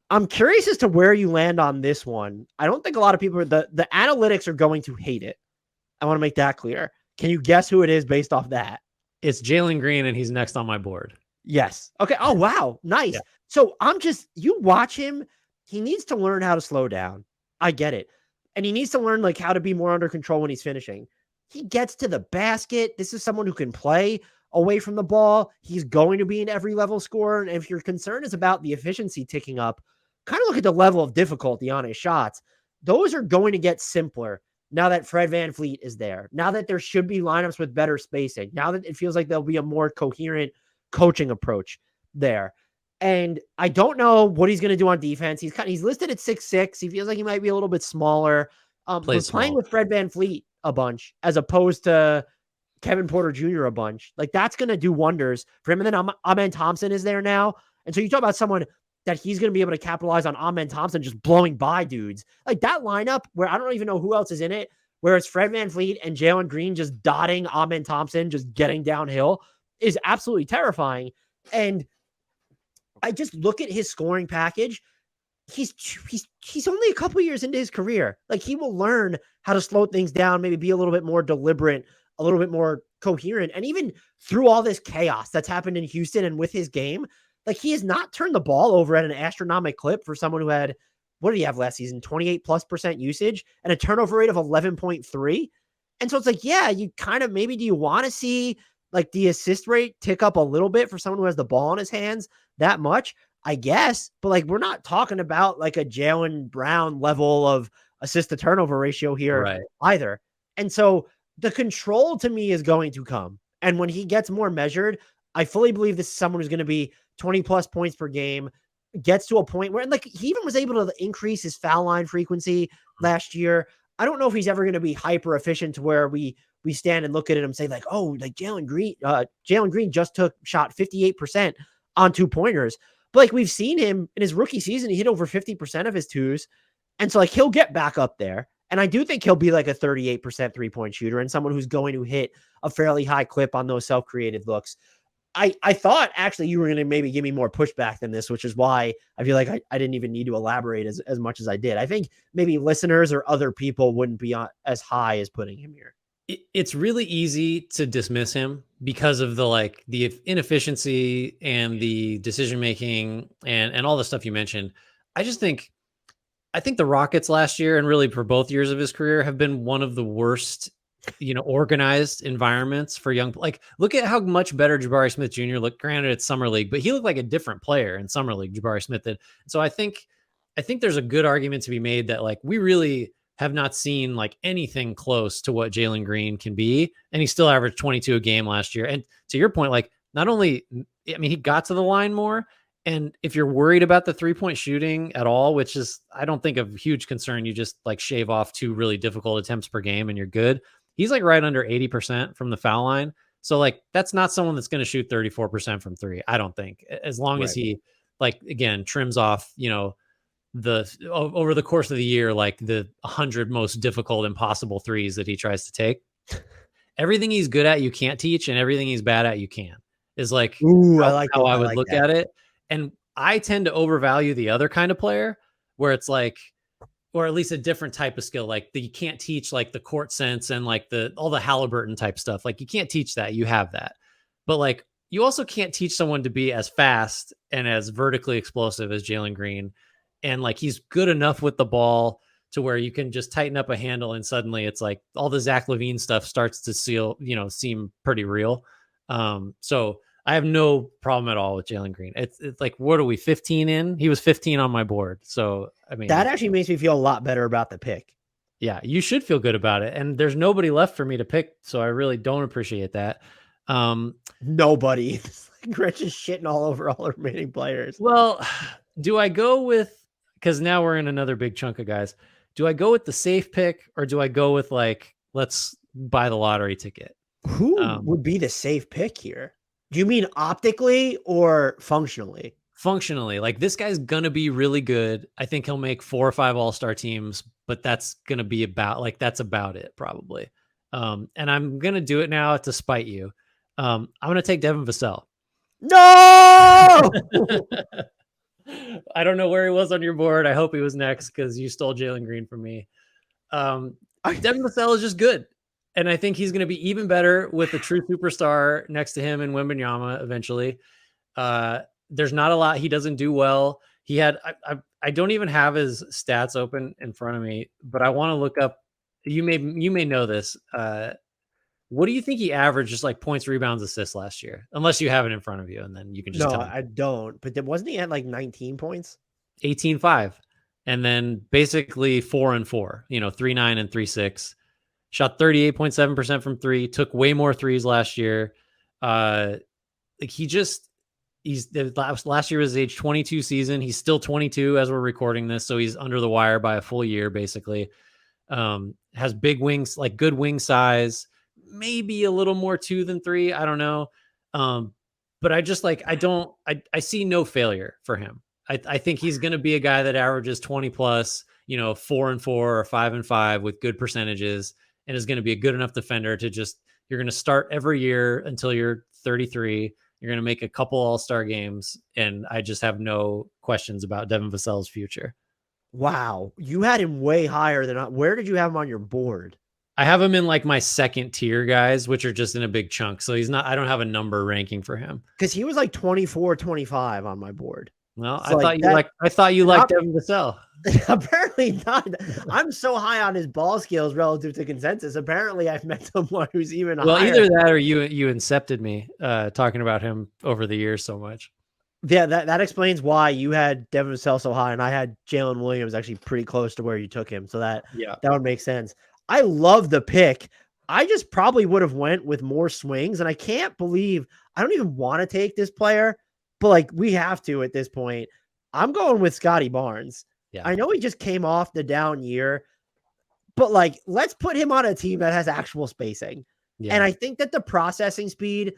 I'm curious as to where you land on this one. I don't think a lot of people the analytics are going to hate it. I want to make that clear. Can you guess who it is based off that? It's Jalen Green, and he's next on my board. Yes. Okay. Oh, wow. Nice. Yeah. So you watch him. He needs to learn how to slow down. I get it. And he needs to learn like how to be more under control when he's finishing. He gets to the basket. This is someone who can play away from the ball. He's going to be an every level scorer. And if your concern is about the efficiency ticking up, kind of look at the level of difficulty on his shots. Those are going to get simpler now that Fred VanVleet is there. Now that there should be lineups with better spacing. Now that it feels like there'll be a more coherent coaching approach there. And I don't know what he's going to do on defense. He's listed at 6'6". He feels like he might be a little bit smaller. But playing with Fred VanVleet a bunch as opposed to Kevin Porter Jr. a bunch, like that's going to do wonders for him. And then Amen Thompson is there now. And so you talk about someone that he's going to be able to capitalize on Amen Thompson just blowing by dudes. Like that lineup where I don't even know who else is in it, where it's Fred VanVleet and Jalen Green just dotting Amen Thompson, just getting downhill, is absolutely terrifying. And I just look at his scoring package. He's only a couple years into his career. Like he will learn how to slow things down, maybe be a little bit more deliberate, a little bit more coherent. And even through all this chaos that's happened in Houston and with his game, like he has not turned the ball over at an astronomical clip for someone who had, what did he have last season? 28+% usage and a turnover rate of 11.3. And so it's like, yeah, you kind of, maybe do you want to see like the assist rate tick up a little bit for someone who has the ball in his hands that much? I guess, but like we're not talking about like a Jalen Brown level of assist to turnover ratio here either. And so the control to me is going to come. And when he gets more measured, I fully believe this is someone who's going to be 20 plus points per game, gets to a point where like he even was able to increase his foul line frequency last year. I don't know if he's ever going to be hyper efficient to where we stand and look at it and say like, oh, like Jalen Green just shot 58% on 2-pointers. But like we've seen him in his rookie season, he hit over 50% of his twos. And so like he'll get back up there. And I do think he'll be like a 38% 3-point shooter and someone who's going to hit a fairly high clip on those self-created looks. I thought actually you were going to maybe give me more pushback than this, which is why I feel like I didn't even need to elaborate as much as I did. I think maybe listeners or other people wouldn't be as high as putting him here. It's really easy to dismiss him because of the inefficiency and the decision-making and all the stuff you mentioned. I think the Rockets last year and really for both years of his career have been one of the worst, organized environments for young. Like, look at how much better Jabari Smith Jr. looked. Granted, it's summer league, but he looked like a different player in summer league. Jabari Smith did. So I think there's a good argument to be made that like we really have not seen like anything close to what Jalen Green can be, and he still averaged 22 a game last year. And to your point, like not only, he got to the line more. And if you're worried about the 3-point shooting at all, which is, I don't think a huge concern, you just like shave off 2 really difficult attempts per game and you're good. He's like right under 80% from the foul line. So like, that's not someone that's going to shoot 34% from 3. I don't think, as long as he like, again, trims off, over the course of the year, like the 100 most difficult, impossible threes that he tries to take. Everything he's good at, you can't teach, and everything he's bad at, you can. Is like how I would look at it. And I tend to overvalue the other kind of player where it's like, or at least a different type of skill. Like you can't teach like the court sense and like all the Haliburton type stuff. Like you can't teach that. You have that. But like you also can't teach someone to be as fast and as vertically explosive as Jalen Green. And like he's good enough with the ball to where you can just tighten up a handle and suddenly it's like all the Zach LaVine stuff starts to seem pretty real. So I have no problem at all with Jalen Green. It's like, what are we, 15 in? He was 15 on my board. So, that actually makes me feel a lot better about the pick. Yeah, you should feel good about it. And there's nobody left for me to pick. So I really don't appreciate that. Nobody. Gretch is shitting all over all the remaining players. Well, do I go with, because now we're in another big chunk of guys. Do I go with the safe pick or do I go with like, let's buy the lottery ticket? Who would be the safe pick here? Do you mean optically or functionally? Functionally, like this guy's going to be really good. I think he'll make 4 or 5 all-star teams, but that's going to be that's about it probably. And I'm going to do it now to spite you. I'm going to take Devin Vassell. No! I don't know where he was on your board. I hope he was next because you stole Jalen Green from me. Devin Vassell is just good. And I think he's going to be even better with a true superstar next to him and Wembanyama eventually. There's not a lot he doesn't do well. He had, I don't even have his stats open in front of me, but I want to look up. You may know this. What do you think he averaged just like points, rebounds, assists last year? Unless you have it in front of you and then you can just tell me. I don't. But wasn't he at like 19 points? 18-5. And then basically 4 and 4, 3-9 and 3-6. Shot 38.7% from 3, took way more threes last year. Last year was his age 22 season. He's still 22 as we're recording this. So he's under the wire by a full year, basically. Has big wings, like good wing size, maybe a little more 2 than 3. I don't know. But I just I see no failure for him. I think he's going to be a guy that averages 20 plus, 4 and 4 or 5 and 5 with good percentages. And is going to be a good enough defender to you're going to start every year until you're 33. You're going to make a couple all-star games. And I just have no questions about Devin Vassell's future. Wow. You had him way higher than where did you have him on your board? I have him in like my second tier guys, which are just in a big chunk. So I don't have a number ranking for him. Cause he was like 24, 25 on my board. Well, so I thought you liked Devin Vassell. Apparently not. I'm so high on his ball skills relative to consensus. Apparently I've met someone who's even higher. Well, either that or you incepted me talking about him over the years so much. Yeah, that explains why you had Devin Vassell so high, and I had Jalen Williams actually pretty close to where you took him. So that would make sense. I love the pick. I just probably would have went with more swings, and I can't believe I don't even want to take this player, but like we have to at this point. I'm going with Scottie Barnes. Yeah. I know he just came off the down year, but like let's put him on a team that has actual spacing. Yeah. And I think that the processing speed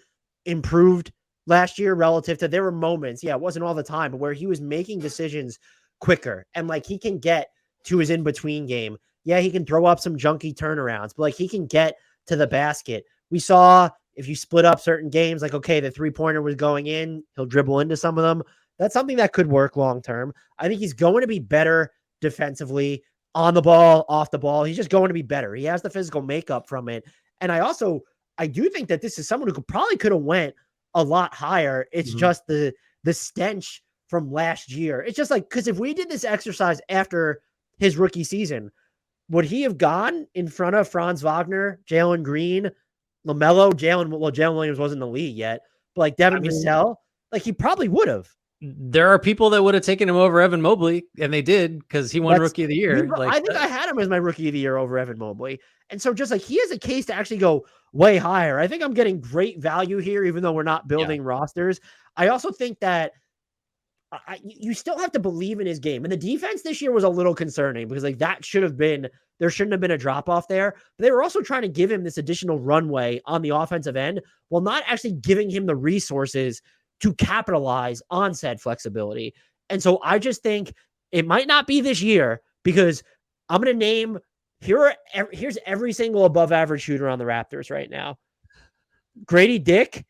improved last year relative to there were moments. Yeah, it wasn't all the time, but where he was making decisions quicker and like he can get to his in between game. Yeah, he can throw up some junky turnarounds, but like he can get to the basket. We saw if you split up certain games, like, okay, the 3-pointer was going in, he'll dribble into some of them. That's something that could work long term. I think he's going to be better defensively on the ball, off the ball. He's just going to be better. He has the physical makeup from it. And I do think that this is someone who could have went a lot higher. It's just the stench from last year. It's just like, because if we did this exercise after his rookie season, would he have gone in front of Franz Wagner, Jalen Green, LaMelo, Jalen Williams wasn't in the league yet, but like Devin Vassell, like he probably would have. There are people that would have taken him over Evan Mobley, and they did because he won Rookie of the Year. I think I had him as my Rookie of the Year over Evan Mobley. And so just like he has a case to actually go way higher. I think I'm getting great value here, even though we're not building rosters. I also think that you still have to believe in his game. And the defense this year was a little concerning because like there shouldn't have been a drop off there. But they were also trying to give him this additional runway on the offensive end while not actually giving him the resources to capitalize on said flexibility. And so I just think it might not be this year because I'm going to name here's every single above average shooter on the Raptors right now. Grady Dick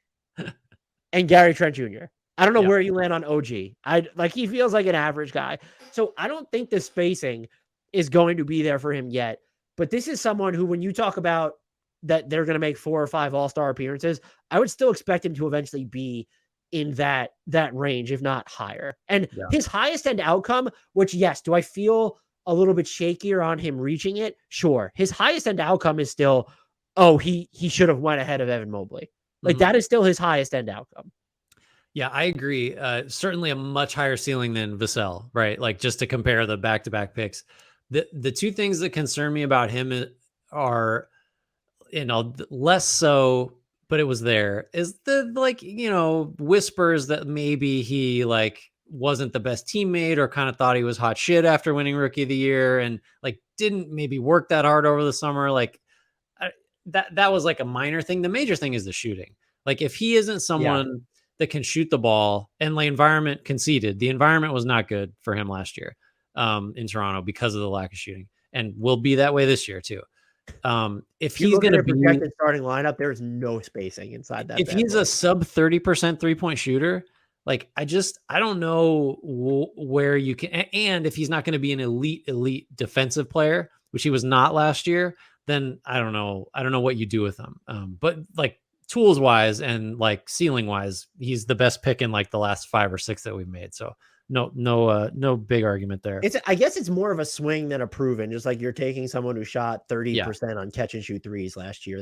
and Gary Trent Jr. I don't know where you land on OG. He feels like an average guy. So I don't think the spacing is going to be there for him yet. But this is someone who, when you talk about that they're going to make 4 or 5 all-star appearances, I would still expect him to eventually be in that range, if not higher. And his highest end outcome, which yes, do I feel a little bit shakier on him reaching it? Sure. His highest end outcome is still, he should have went ahead of Evan Mobley. Like that is still his highest end outcome. Yeah, I agree. Certainly a much higher ceiling than Vassell, right? Like just to compare the back-to-back picks. The two things that concern me about him are, less so, but it was there, is the whispers that maybe he wasn't the best teammate or kind of thought he was hot shit after winning Rookie of the Year and didn't maybe work that hard over the summer. That was a minor thing. The major thing is the shooting. If he isn't someone that can shoot the ball, and the environment conceded, the environment was not good for him last year in Toronto because of the lack of shooting, and will be that way this year too. If he's going to be projected starting lineup, there's no spacing inside that. If he's a sub 30% 3-point shooter, I don't know where you can, and if he's not going to be an elite defensive player, which he was not last year, then I don't know what you do with him. But tools wise and ceiling wise, he's the best pick in the last 5 or 6 that we've made. So no big argument there. I guess it's more of a swing than a proven. Just like you're taking someone who shot 30% on catch and shoot threes last year.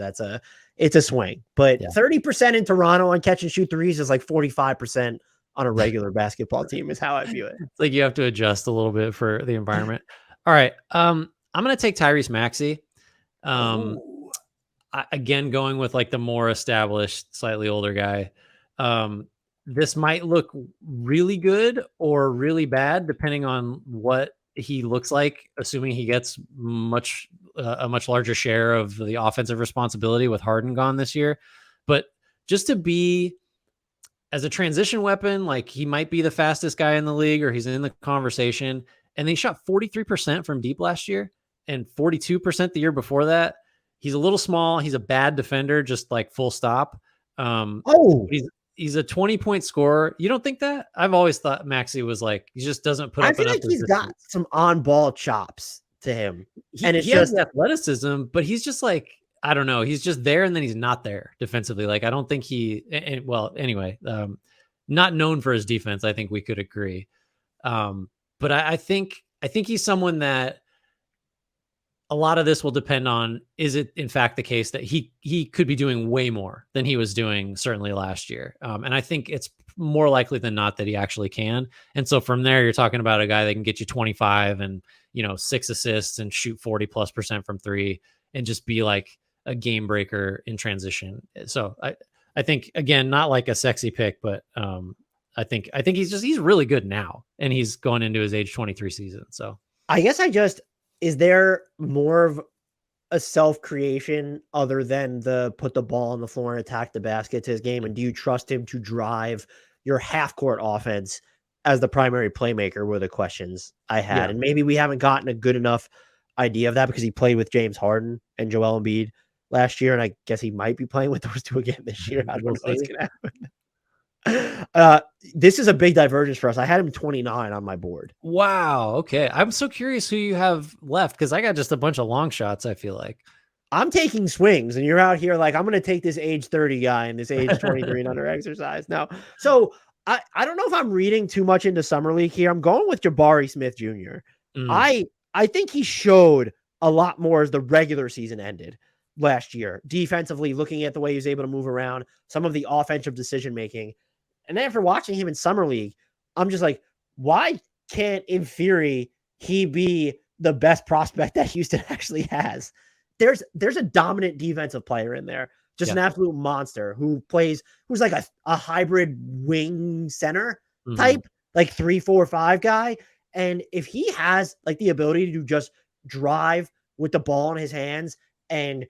It's a swing, but 30% in Toronto on catch and shoot threes is 45% on a regular basketball team is how I view it. It's you have to adjust a little bit for the environment. All right. I'm going to take Tyrese Maxey. Again, going with the more established, slightly older guy. This might look really good or really bad, depending on what he looks like, assuming he gets a much larger share of the offensive responsibility with Harden gone this year. But just to be as a transition weapon, he might be the fastest guy in the league, or he's in the conversation. And they shot 43% from deep last year and 42% the year before that. He's a little small. He's a bad defender, just full stop. He's a 20-point scorer. You don't think that? I've always thought Maxey was he just doesn't put up enough. I feel he's got some on-ball chops to him. He has athleticism, but he's just I don't know. He's just there and then he's not there defensively. I don't think not known for his defense. I think we could agree. But I think he's someone that a lot of this will depend on, is it in fact the case that he could be doing way more than he was doing certainly last year. And I think it's more likely than not that he actually can. And so from there, you're talking about a guy that can get you 25 and, 6 assists and shoot 40+% from 3 and just be like a game breaker in transition. So I think, again, not like a sexy pick, but I think he's really good now, and he's going into his age 23 season. So I guess is there more of a self-creation other than the put the ball on the floor and attack the basket to his game? And do you trust him to drive your half-court offense as the primary playmaker were the questions I had. Yeah. And maybe we haven't gotten a good enough idea of that because he played with James Harden and Joel Embiid last year, and I guess he might be playing with those two again this year. I don't know what's going to happen. This is a big divergence for us. I had him 29 on my board. Wow. Okay. I'm so curious who you have left because I got just a bunch of long shots, I feel like. I'm taking swings, and you're out here like, I'm going to take this age 30 guy and this age 23 and under exercise. Now, so I don't know if I'm reading too much into Summer League here. I'm going with Jabari Smith Jr. I think he showed a lot more as the regular season ended last year. Defensively, looking at the way he was able to move around, some of the offensive decision-making. And then after watching him in Summer League, I'm just like, why can't, in theory, he be the best prospect that Houston actually has? There's a dominant defensive player in there, just an absolute monster who's like a hybrid wing center type, like 3, 4, 5 guy. And if he has like the ability to just drive with the ball in his hands and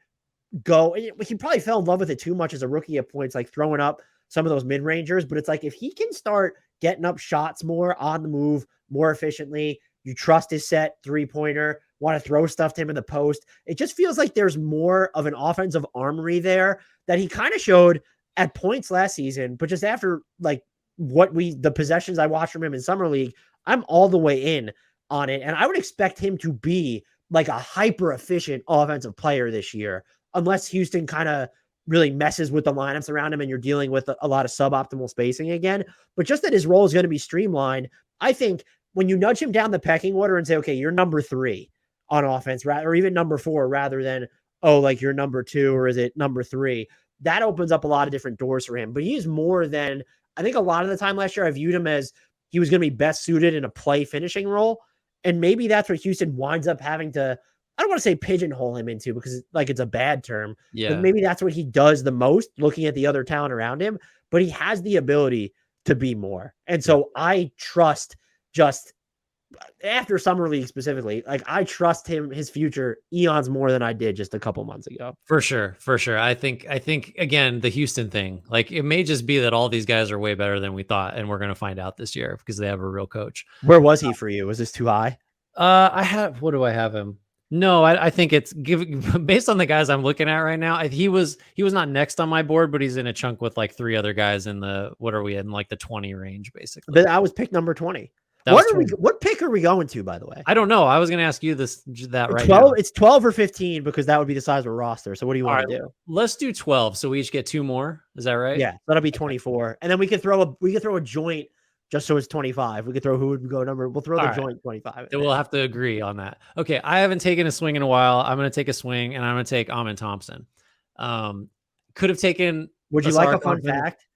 go, he probably fell in love with it too much as a rookie at points, like throwing up some of those mid-rangers. But it's like, if he can start getting up shots more on the move, more efficiently, you trust his set three-pointer, want to throw stuff to him in the post. It just feels like there's more of an offensive armory there that he kind of showed at points last season. But just after like the possessions I watched from him in Summer League, I'm all the way in on it. And I would expect him to be like a hyper efficient offensive player this year, unless Houston kind of really messes with the lineups around him and you're dealing with a lot of suboptimal spacing again. But just that his role is going to be streamlined. I think when you nudge him down the pecking order and say, okay, you're number 3 on offense, or even number 4, rather than, oh, like you're number 2, or is it number 3? That opens up a lot of different doors for him. But he's more than, I think a lot of the time last year, I viewed him as he was going to be best suited in a play finishing role. And maybe that's what Houston winds up having to, I don't want to say pigeonhole him into because like it's a bad term. Yeah. But maybe that's what he does the most, looking at the other talent around him. But he has the ability to be more. And so I trust, just after Summer League specifically, like I trust him, his future eons more than I did just a couple months ago. For sure. I think again, the Houston thing, like it may just be that all these guys are way better than we thought, and we're going to find out this year because they have a real coach. Where was he for you? Was this too high? What do I have him? No, I think it's based on the guys I'm looking at right now. He was not next on my board, but he's in a chunk with like 3 other guys in the, what are we in, like the 20 range basically. But I was pick number 20. What pick are we going to, by the way? I don't know. I was going to ask you that right 12, now. It's 12 or 15 because that would be the size of a roster. So what do you want to do? Let's do 12. So we each get 2 more. Is that right? Yeah, that'll be 24. And then we could throw a joint just so it's 25. We could throw who would go number. We'll throw the joint 25. Then we'll have to agree on that. Okay, I haven't taken a swing in a while. I'm going to take a swing, and I'm going to take Amen Thompson. Could have taken. Would you like a fun fact?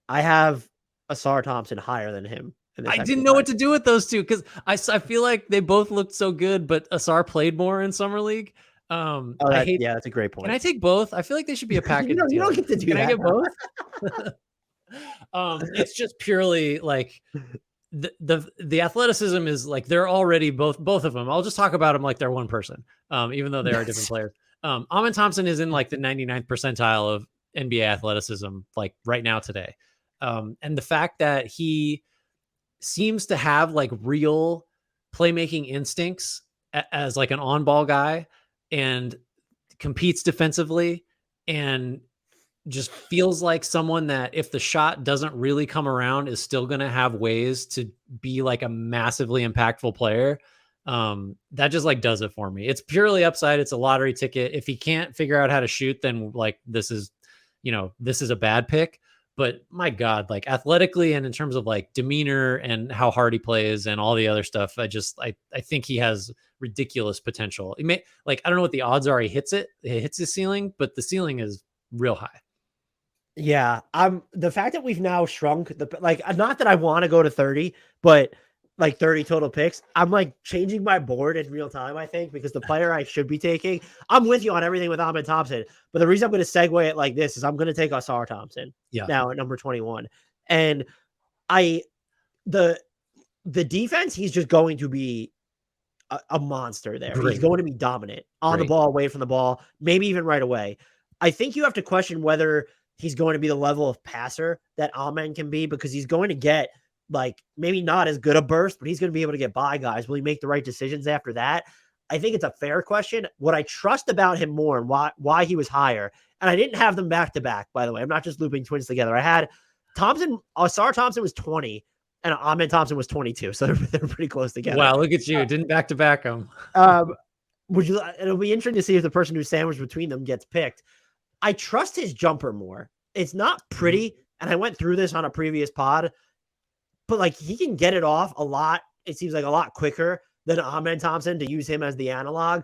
I have Ausar Thompson higher than him. I didn't know what to do with those two because I feel like they both looked so good, but Ausar played more in Summer League. That's a great point. Can I take both? I feel like they should be a package. you don't get to do that. Can I get both? It's just purely like the athleticism is like they're already both of them. I'll just talk about them like they're one person, even though they are different players. Amen Thompson is in like the 99th percentile of NBA athleticism, like right now today. And the fact that he seems to have like real playmaking instincts as like an on-ball guy and competes defensively and just feels like someone that if the shot doesn't really come around is still going to have ways to be like a massively impactful player. That just like does it for me. It's purely upside. It's a lottery ticket. If he can't figure out how to shoot, then like this is a bad pick. but my God, like athletically and in terms of like demeanor and how hard he plays and all the other stuff, I think he has ridiculous potential. He may, like, I don't know what the odds are he hits his ceiling, but the ceiling is real high. Yeah, the fact that we've now shrunk not that I want to go to 30, but like 30 total picks, I'm like changing my board in real time, I think, because the player I should be taking, I'm with you on everything with Amen Thompson, but the reason I'm going to segue it like this is I'm going to take Ausar Thompson now at number 21. And the defense, he's just going to be a monster there. Great. He's going to be dominant on the ball, away from the ball, maybe even right away. I think you have to question whether he's going to be the level of passer that Amen can be, because he's going to get like maybe not as good a burst, but he's going to be able to get by guys. Will he make the right decisions after that? I think it's a fair question. What I trust about him more and why he was higher, and I didn't have them back to back, by the way. I'm not just looping twins together. I had Ausar Thompson was 20 and Amen Thompson was 22. So they're pretty close together. Wow, look at you. Didn't back to back them. It'll be interesting to see if the person who's sandwiched between them gets picked. I trust his jumper more. It's not pretty, and I went through this on a previous pod, but like he can get it off a lot. It seems like a lot quicker than Amen Thompson, to use him as the analog.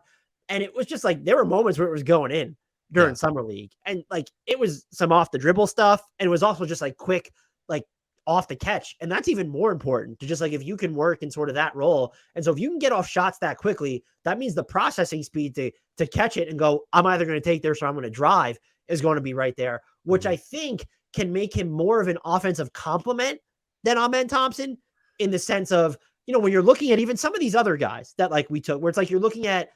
And it was just like there were moments where it was going in during summer league, and like it was some off the dribble stuff, and it was also just like quick, like off the catch. And that's even more important to just like if you can work in sort of that role. And so if you can get off shots that quickly, that means the processing speed to catch it and go, I'm either going to take this or I'm going to drive, is going to be right there, which I think can make him more of an offensive complement than Amen Thompson, in the sense of, you know, when you're looking at even some of these other guys that like we took, where it's like you're looking at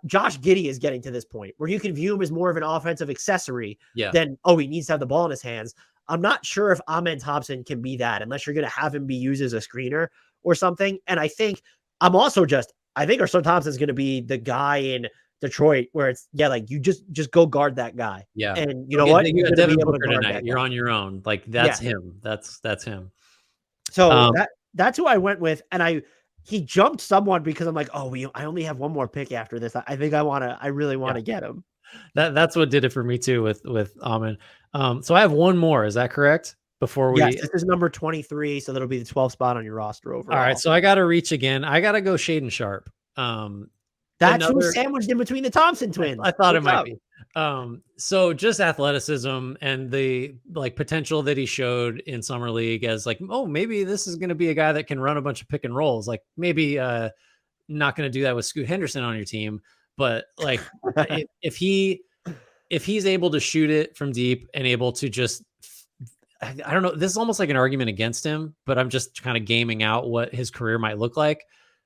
Josh Giddy is getting to this point where you can view him as more of an offensive accessory than, oh, he needs to have the ball in his hands. I'm not sure if Amen Thompson can be that unless you're going to have him be used as a screener or something. And I think I think Ausar Thompson's going to be the guy in Detroit where it's like you just go guard that guy. Yeah. And you know what? You got Devin Booker tonight. You're on your own. Like that's him. That's him. So that's who I went with. And he jumped someone because I'm like, I only have one more pick after this. I think I really want to get him. That's what did it for me too with Amen. So I have one more. Is that correct? Yes, this is number 23. So that'll be the 12th spot on your roster overall. All right. So I got to reach again. I got to go Shaedon Sharpe. That's who's sandwiched in between the Thompson twins. I thought it might be. So just athleticism and the like potential that he showed in summer league as like, oh, maybe this is going to be a guy that can run a bunch of pick and rolls. Like maybe not going to do that with Scoot Henderson on your team, but like if he's able to shoot it from deep and able to just, I don't know, this is almost like an argument against him, but I'm just kind of gaming out what his career might look like.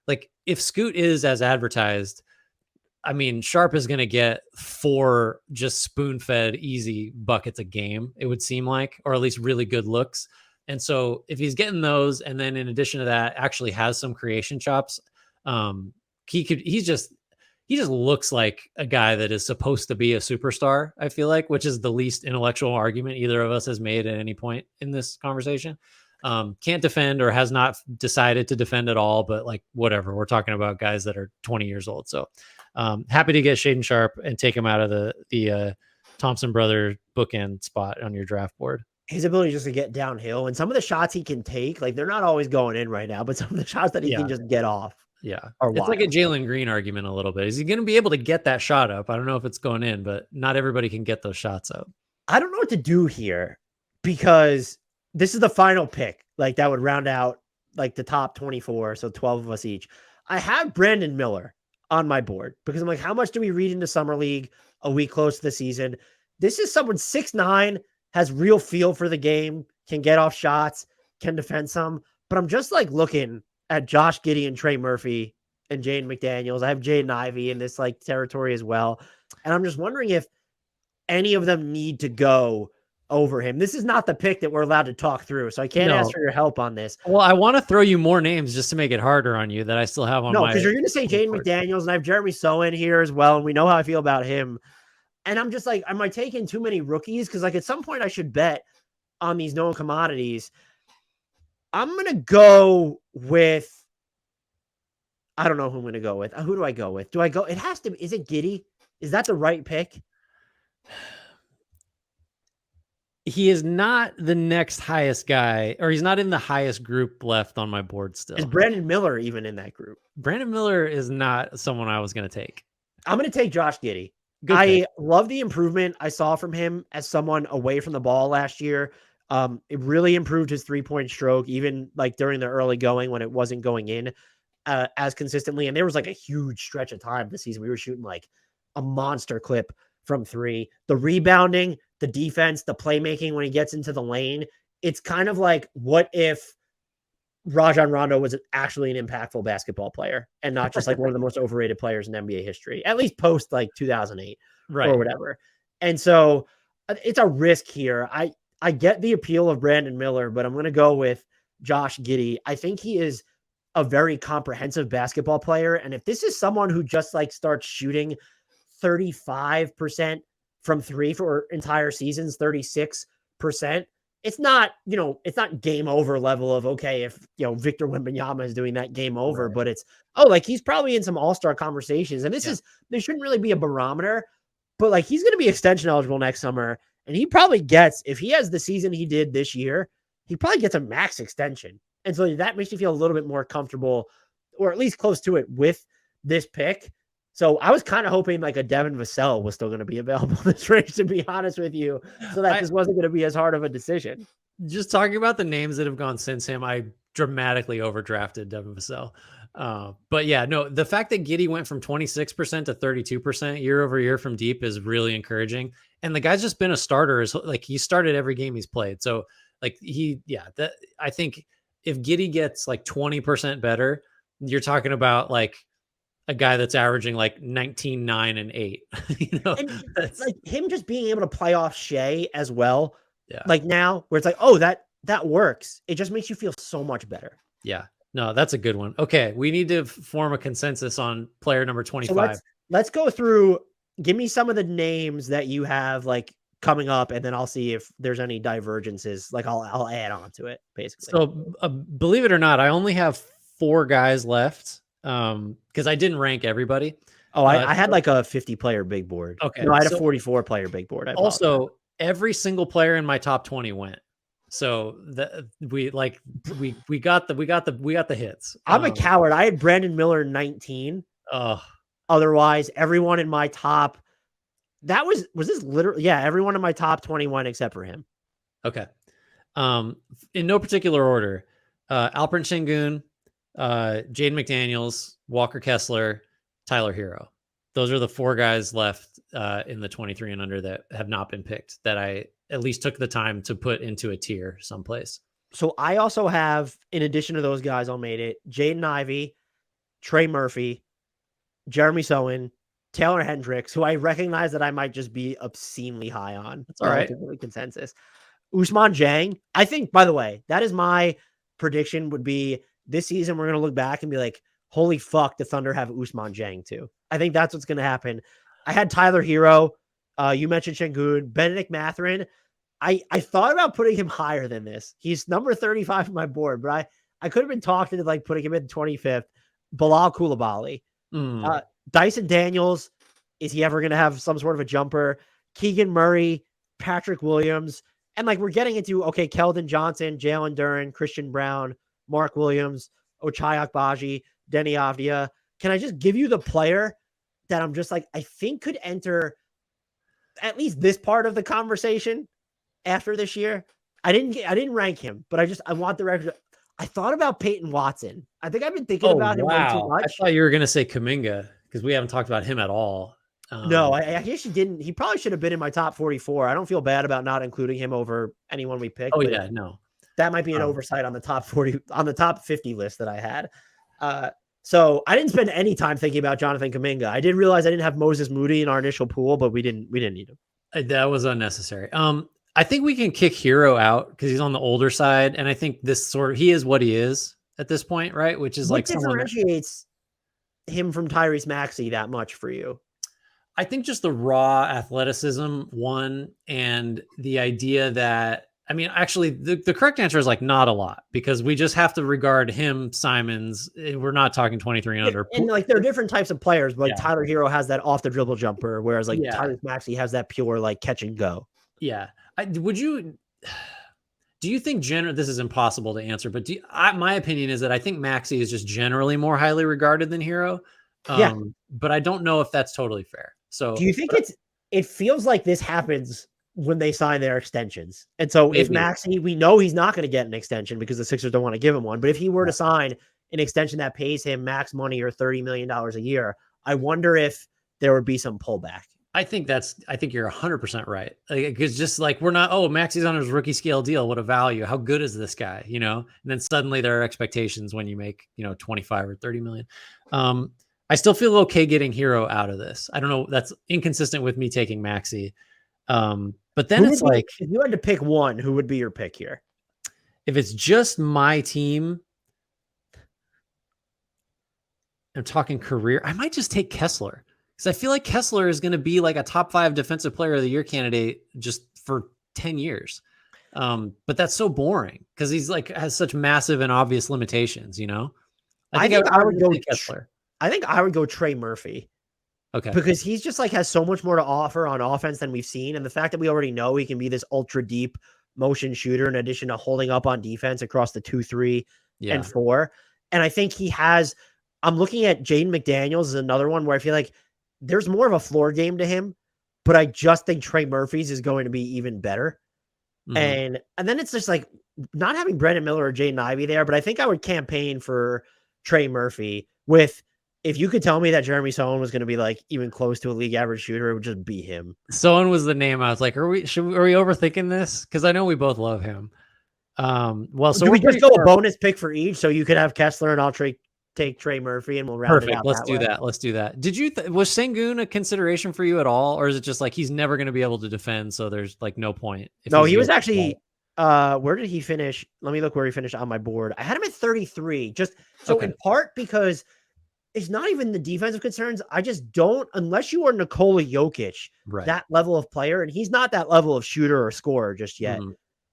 Like if Scoot is as advertised, I mean, Sharpe is going to get 4 just spoon-fed easy buckets a game, it would seem like, or at least really good looks. And so if he's getting those, and then in addition to that, actually has some creation chops, he just looks like a guy that is supposed to be a superstar, I feel like, which is the least intellectual argument either of us has made at any point in this conversation. Can't defend or has not decided to defend at all, but like whatever, we're talking about guys that are 20 years old. So happy to get Shaedon Sharpe and take him out of the Thompson brother bookend spot on your draft board. His ability just to get downhill and some of the shots he can take, like they're not always going in right now, but some of the shots that he can just get off. Yeah. It's like a Jalen Green argument a little bit. Is he going to be able to get that shot up? I don't know if it's going in, but not everybody can get those shots up. I don't know what to do here because this is the final pick. Like that would round out like the top 24. So 12 of us each. I have Brandon Miller on my board because I'm like, how much do we read into summer league a week close to the season? This is someone 6'9", has real feel for the game, can get off shots, can defend some, but I'm just like looking at Josh Giddy and Trey Murphy and Jaden McDaniels. I have Jaden Ivey in this like territory as well. And I'm just wondering if any of them need to go over him. This is not the pick that we're allowed to talk through, so I can't ask for your help on this. Well, I want to throw you more names just to make it harder on you that I still have on my... No, because you're going to say Jaden McDaniels, and I have Jeremy Sohan here as well, and we know how I feel about him. And I'm just like, am I taking too many rookies? Because like at some point I should bet on these known commodities. I'm going to go with... I don't know who I'm going to go with. Who do I go with? Do I go... It has to be... Is it Giddy? Is that the right pick? He is not the next highest guy, or he's not in the highest group left on my board still. Is Brandon Miller even in that group? Brandon Miller is not someone I was going to take. I'm going to take Josh Giddy. I love the improvement I saw from him as someone away from the ball last year. It really improved his 3-point stroke, even like during the early going when it wasn't going in as consistently. And there was like a huge stretch of time this season. We were shooting like a monster clip from 3. The rebounding, the defense, the playmaking when he gets into the lane. It's kind of like, what if Rajon Rondo was actually an impactful basketball player and not just like one of the most overrated players in NBA history, at least post like 2008 or whatever. And so it's a risk here. I get the appeal of Brandon Miller, but I'm going to go with Josh Giddy. I think he is a very comprehensive basketball player. And if this is someone who just like starts shooting 35% from 3 for entire seasons, 36%, it's not, it's not game over level of, okay, if, Victor Wembanyama is doing that, game over, but it's, like he's probably in some all-star conversations. And this shouldn't really be a barometer, but like he's going to be extension eligible next summer. And he probably gets, if he has the season he did this year, he probably gets a max extension. And so that makes me feel a little bit more comfortable, or at least close to it, with this pick. So I was kind of hoping like a Devin Vassell was still going to be available in this range, to be honest with you, so that this wasn't going to be as hard of a decision. Just talking about the names that have gone since him, I dramatically overdrafted Devin Vassell. But yeah, no, the fact that Giddy went from 26% to 32% year over year from deep is really encouraging. And the guy's just been a starter. Like he started every game he's played. So like I think if Giddy gets like 20% better, you're talking about like a guy that's averaging like 19, 9, and 8. And like him just being able to play off Shea as well. Yeah. Like now where it's like, that works. It just makes you feel so much better. Yeah. No, that's a good one. Okay. We need to form a consensus on player number 25. So let's go through. Give me some of the names that you have like coming up, and then I'll see if there's any divergences. Like I'll add on to it basically. So believe it or not, I only have 4 guys left. Because I didn't rank everybody. I had like a 50 player big board. Okay. No, I had a 44 player big board. Also, every single player in my top 20 went. So we got the hits. I'm a coward. I had Brandon Miller 19. Otherwise, everyone in my top, was this literally, everyone in my top 21 except for him. Okay. In no particular order, Alperen Şengün, Jaden McDaniels, Walker Kessler, Tyler Hero. Those are the 4 guys left in the 23 and under that have not been picked, that I at least took the time to put into a tier someplace. So I also have, in addition to those guys, all made it, Jaden Ivey, Trey Murphy, Jeremy Sohan, Taylor Hendricks, who I recognize that I might just be obscenely high on. That's all right. Consensus. Ousmane Dieng. I think, by the way, that is my prediction, would be this season we're going to look back and be like, holy fuck, the Thunder have Ousmane Dieng too. I think that's what's going to happen. I had Tyler Hero. You mentioned Şengün, Benedict Mathurin. I thought about putting him higher than this. He's number 35 on my board, but I could have been talked into like putting him in 25th. Bilal Coulibaly. Dyson Daniels. Is he ever going to have some sort of a jumper? Keegan Murray, Patrick Williams. And like we're getting into, okay, Keldon Johnson, Jalen Duren, Christian Brown, Mark Williams, Ochai Agbaji, Denny Avdia. Can I just give you the player that I'm just like, I think could enter at least this part of the conversation after this year? I didn't rank him, but I want the record. I thought about Peyton Watson. I think I've been thinking about him way too much. I thought you were going to say Kuminga, because we haven't talked about him at all. No, I actually didn't. He probably should have been in my top 44. I don't feel bad about not including him over anyone we picked. Oh yeah, no. That might be an oversight on the top 40, on the top 50 list that I had. So I didn't spend any time thinking about Jonathan Kuminga. I did realize I didn't have Moses Moody in our initial pool, but we didn't need him. That was unnecessary. I think we can kick Hero out because he's on the older side. And I think he is what he is at this point, right? Which is what differentiates him from Tyrese Maxey that much for you? I think just the raw athleticism, one, and the idea that, I mean, actually, the correct answer is like not a lot, because we just have to regard him, Simons. We're not talking 23 and under. And like there are different types of players, but like Tyler Hero has that off the dribble jumper, whereas like Tyrese Maxey has that pure like catch and go. Yeah. Do you think this is impossible to answer, but my opinion is that I think Maxey is just generally more highly regarded than Hero. Yeah. But I don't know if that's totally fair. So do you think it feels like this happens when they sign their extensions? And so if Maxey, we know he's not going to get an extension because the Sixers don't want to give him one. But if he were to sign an extension that pays him max money or $30 million a year, I wonder if there would be some pullback. I think you're 100% right. Because just like Maxey's on his rookie scale deal. What a value. How good is this guy? And then suddenly there are expectations when you make, 25 or 30 million. I still feel okay getting Hero out of this. I don't know. That's inconsistent with me taking Maxey. But then it's like, if you had to pick one, who would be your pick here? If it's just my team, I'm talking career, I might just take Kessler. Because I feel like Kessler is going to be like a top 5 defensive player of the year candidate just for 10 years. But that's so boring because he's like has such massive and obvious limitations, I think I would go Kessler. I think I would go Trey Murphy. Okay. Because he's just like has so much more to offer on offense than we've seen. And the fact that we already know he can be this ultra deep motion shooter in addition to holding up on defense across the 2, 3, and 4. And I think I'm looking at Jaden McDaniels as another one where I feel like there's more of a floor game to him, but I just think Trey Murphy's is going to be even better. Mm-hmm. And then it's just like not having Brandon Miller or Jaden Ivey there, but I think I would campaign for Trey Murphy if you could tell me that Jeremy Sohan was going to be like even close to a league average shooter, it would just be him. Sohan was the name. I was like, are we overthinking this? Because I know we both love him. So we just go a bonus pick for each, so you could have Kessler and I'll take Trey Murphy and we'll round it out. Let's do that. Let's do that. Was Sengun a consideration for you at all? Or is it just like, he's never going to be able to defend. So there's like no point. No, he was actually, where did he finish? Let me look where he finished on my board. I had him at 33, in part because it's not even the defensive concerns. I just don't, unless you are Nikola Jokic, that level of player, and he's not that level of shooter or scorer just yet. Mm-hmm.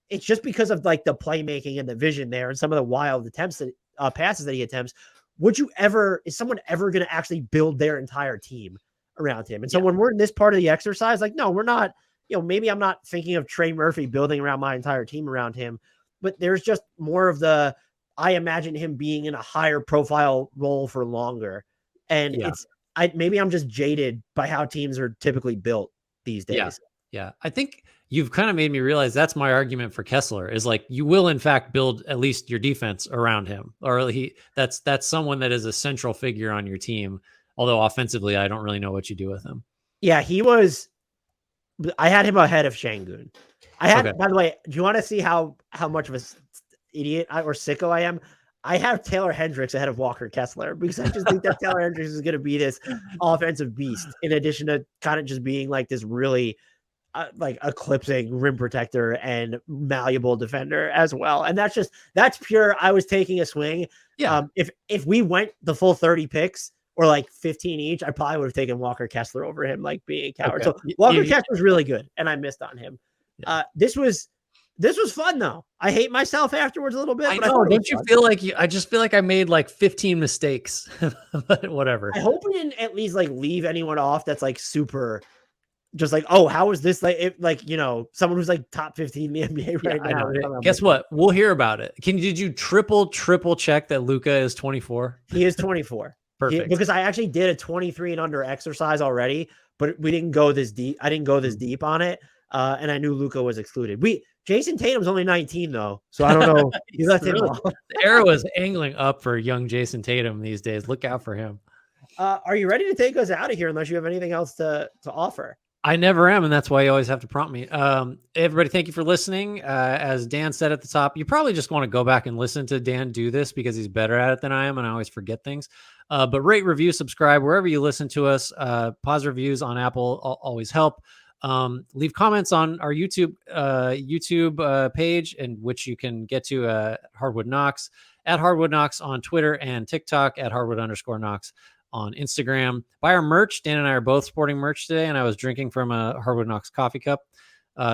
It's just because of like the playmaking and the vision there and some of the wild attempts passes that he attempts. Is someone ever going to actually build their entire team around him? And so when we're in this part of the exercise, like, no, we're not, maybe I'm not thinking of Trey Murphy building around my entire team around him, but there's just more of I imagine him being in a higher profile role for longer. And maybe I'm just jaded by how teams are typically built these days. Yeah. I think you've kind of made me realize that's my argument for Kessler is like, you will in fact build at least your defense around him, or that's someone that is a central figure on your team. Although offensively, I don't really know what you do with him. Yeah, I had him ahead of Sengun. By the way, do you want to see how much of a idiot or sicko I am? I have Taylor Hendricks ahead of Walker Kessler because I just think that Taylor Hendricks is going to be this offensive beast in addition to kind of just being like this really like eclipsing rim protector and malleable defender as well. And that's pure. I was taking a swing. Yeah. If we went the full 30 picks or like 15 each, I probably would have taken Walker Kessler over him, like being a coward. Okay. So Walker Kessler was really good and I missed on him. Yeah. This was fun though. I hate myself afterwards a little bit. I know. Don't you feel like I just feel like I made like 15 mistakes, but whatever. I hope we didn't at least like leave anyone off that's like super just like, oh, how is this someone who's like top 15 in the NBA right now. Guess what? We'll hear about it. Did you triple check that Luka is 24? He is 24. Perfect. Because I actually did a 23 and under exercise already, but we didn't go this deep. I didn't go this deep on it. And I knew Luka was excluded. Jason Tatum's only 19 though. So I don't know. He left him off. The arrow is angling up for young Jason Tatum these days. Look out for him. Are you ready to take us out of here unless you have anything else to offer? I never am, and that's why you always have to prompt me. Everybody, thank you for listening. As Dan said at the top, you probably just want to go back and listen to Dan do this because he's better at it than I am, and I always forget things. But rate, review, subscribe, wherever you listen to us. Positive reviews on Apple always help. Leave comments on our YouTube page, in which you can get to Hardwood Knocks, at Hardwood Knocks on Twitter and TikTok, at Hardwood_Knocks on Instagram. Buy our merch. Dan and I are both sporting merch today, and I was drinking from a Hardwood Knocks coffee cup.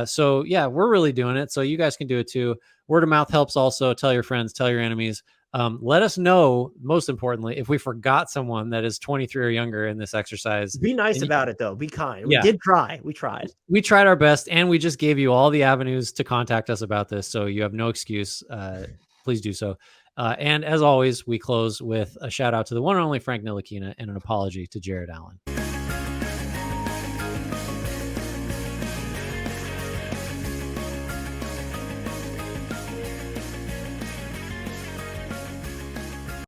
So yeah, we're really doing it. So you guys can do it too. Word of mouth helps also. Tell your friends, tell your enemies. Let us know, most importantly, if we forgot someone that is 23 or younger in this exercise. Be nice about it, though. Be kind. Yeah. We did try. We tried. We tried our best, and we just gave you all the avenues to contact us about this, so you have no excuse. Please do so. And as always, we close with a shout out to the one and only Frank Ntilikina and an apology to Jared Allen.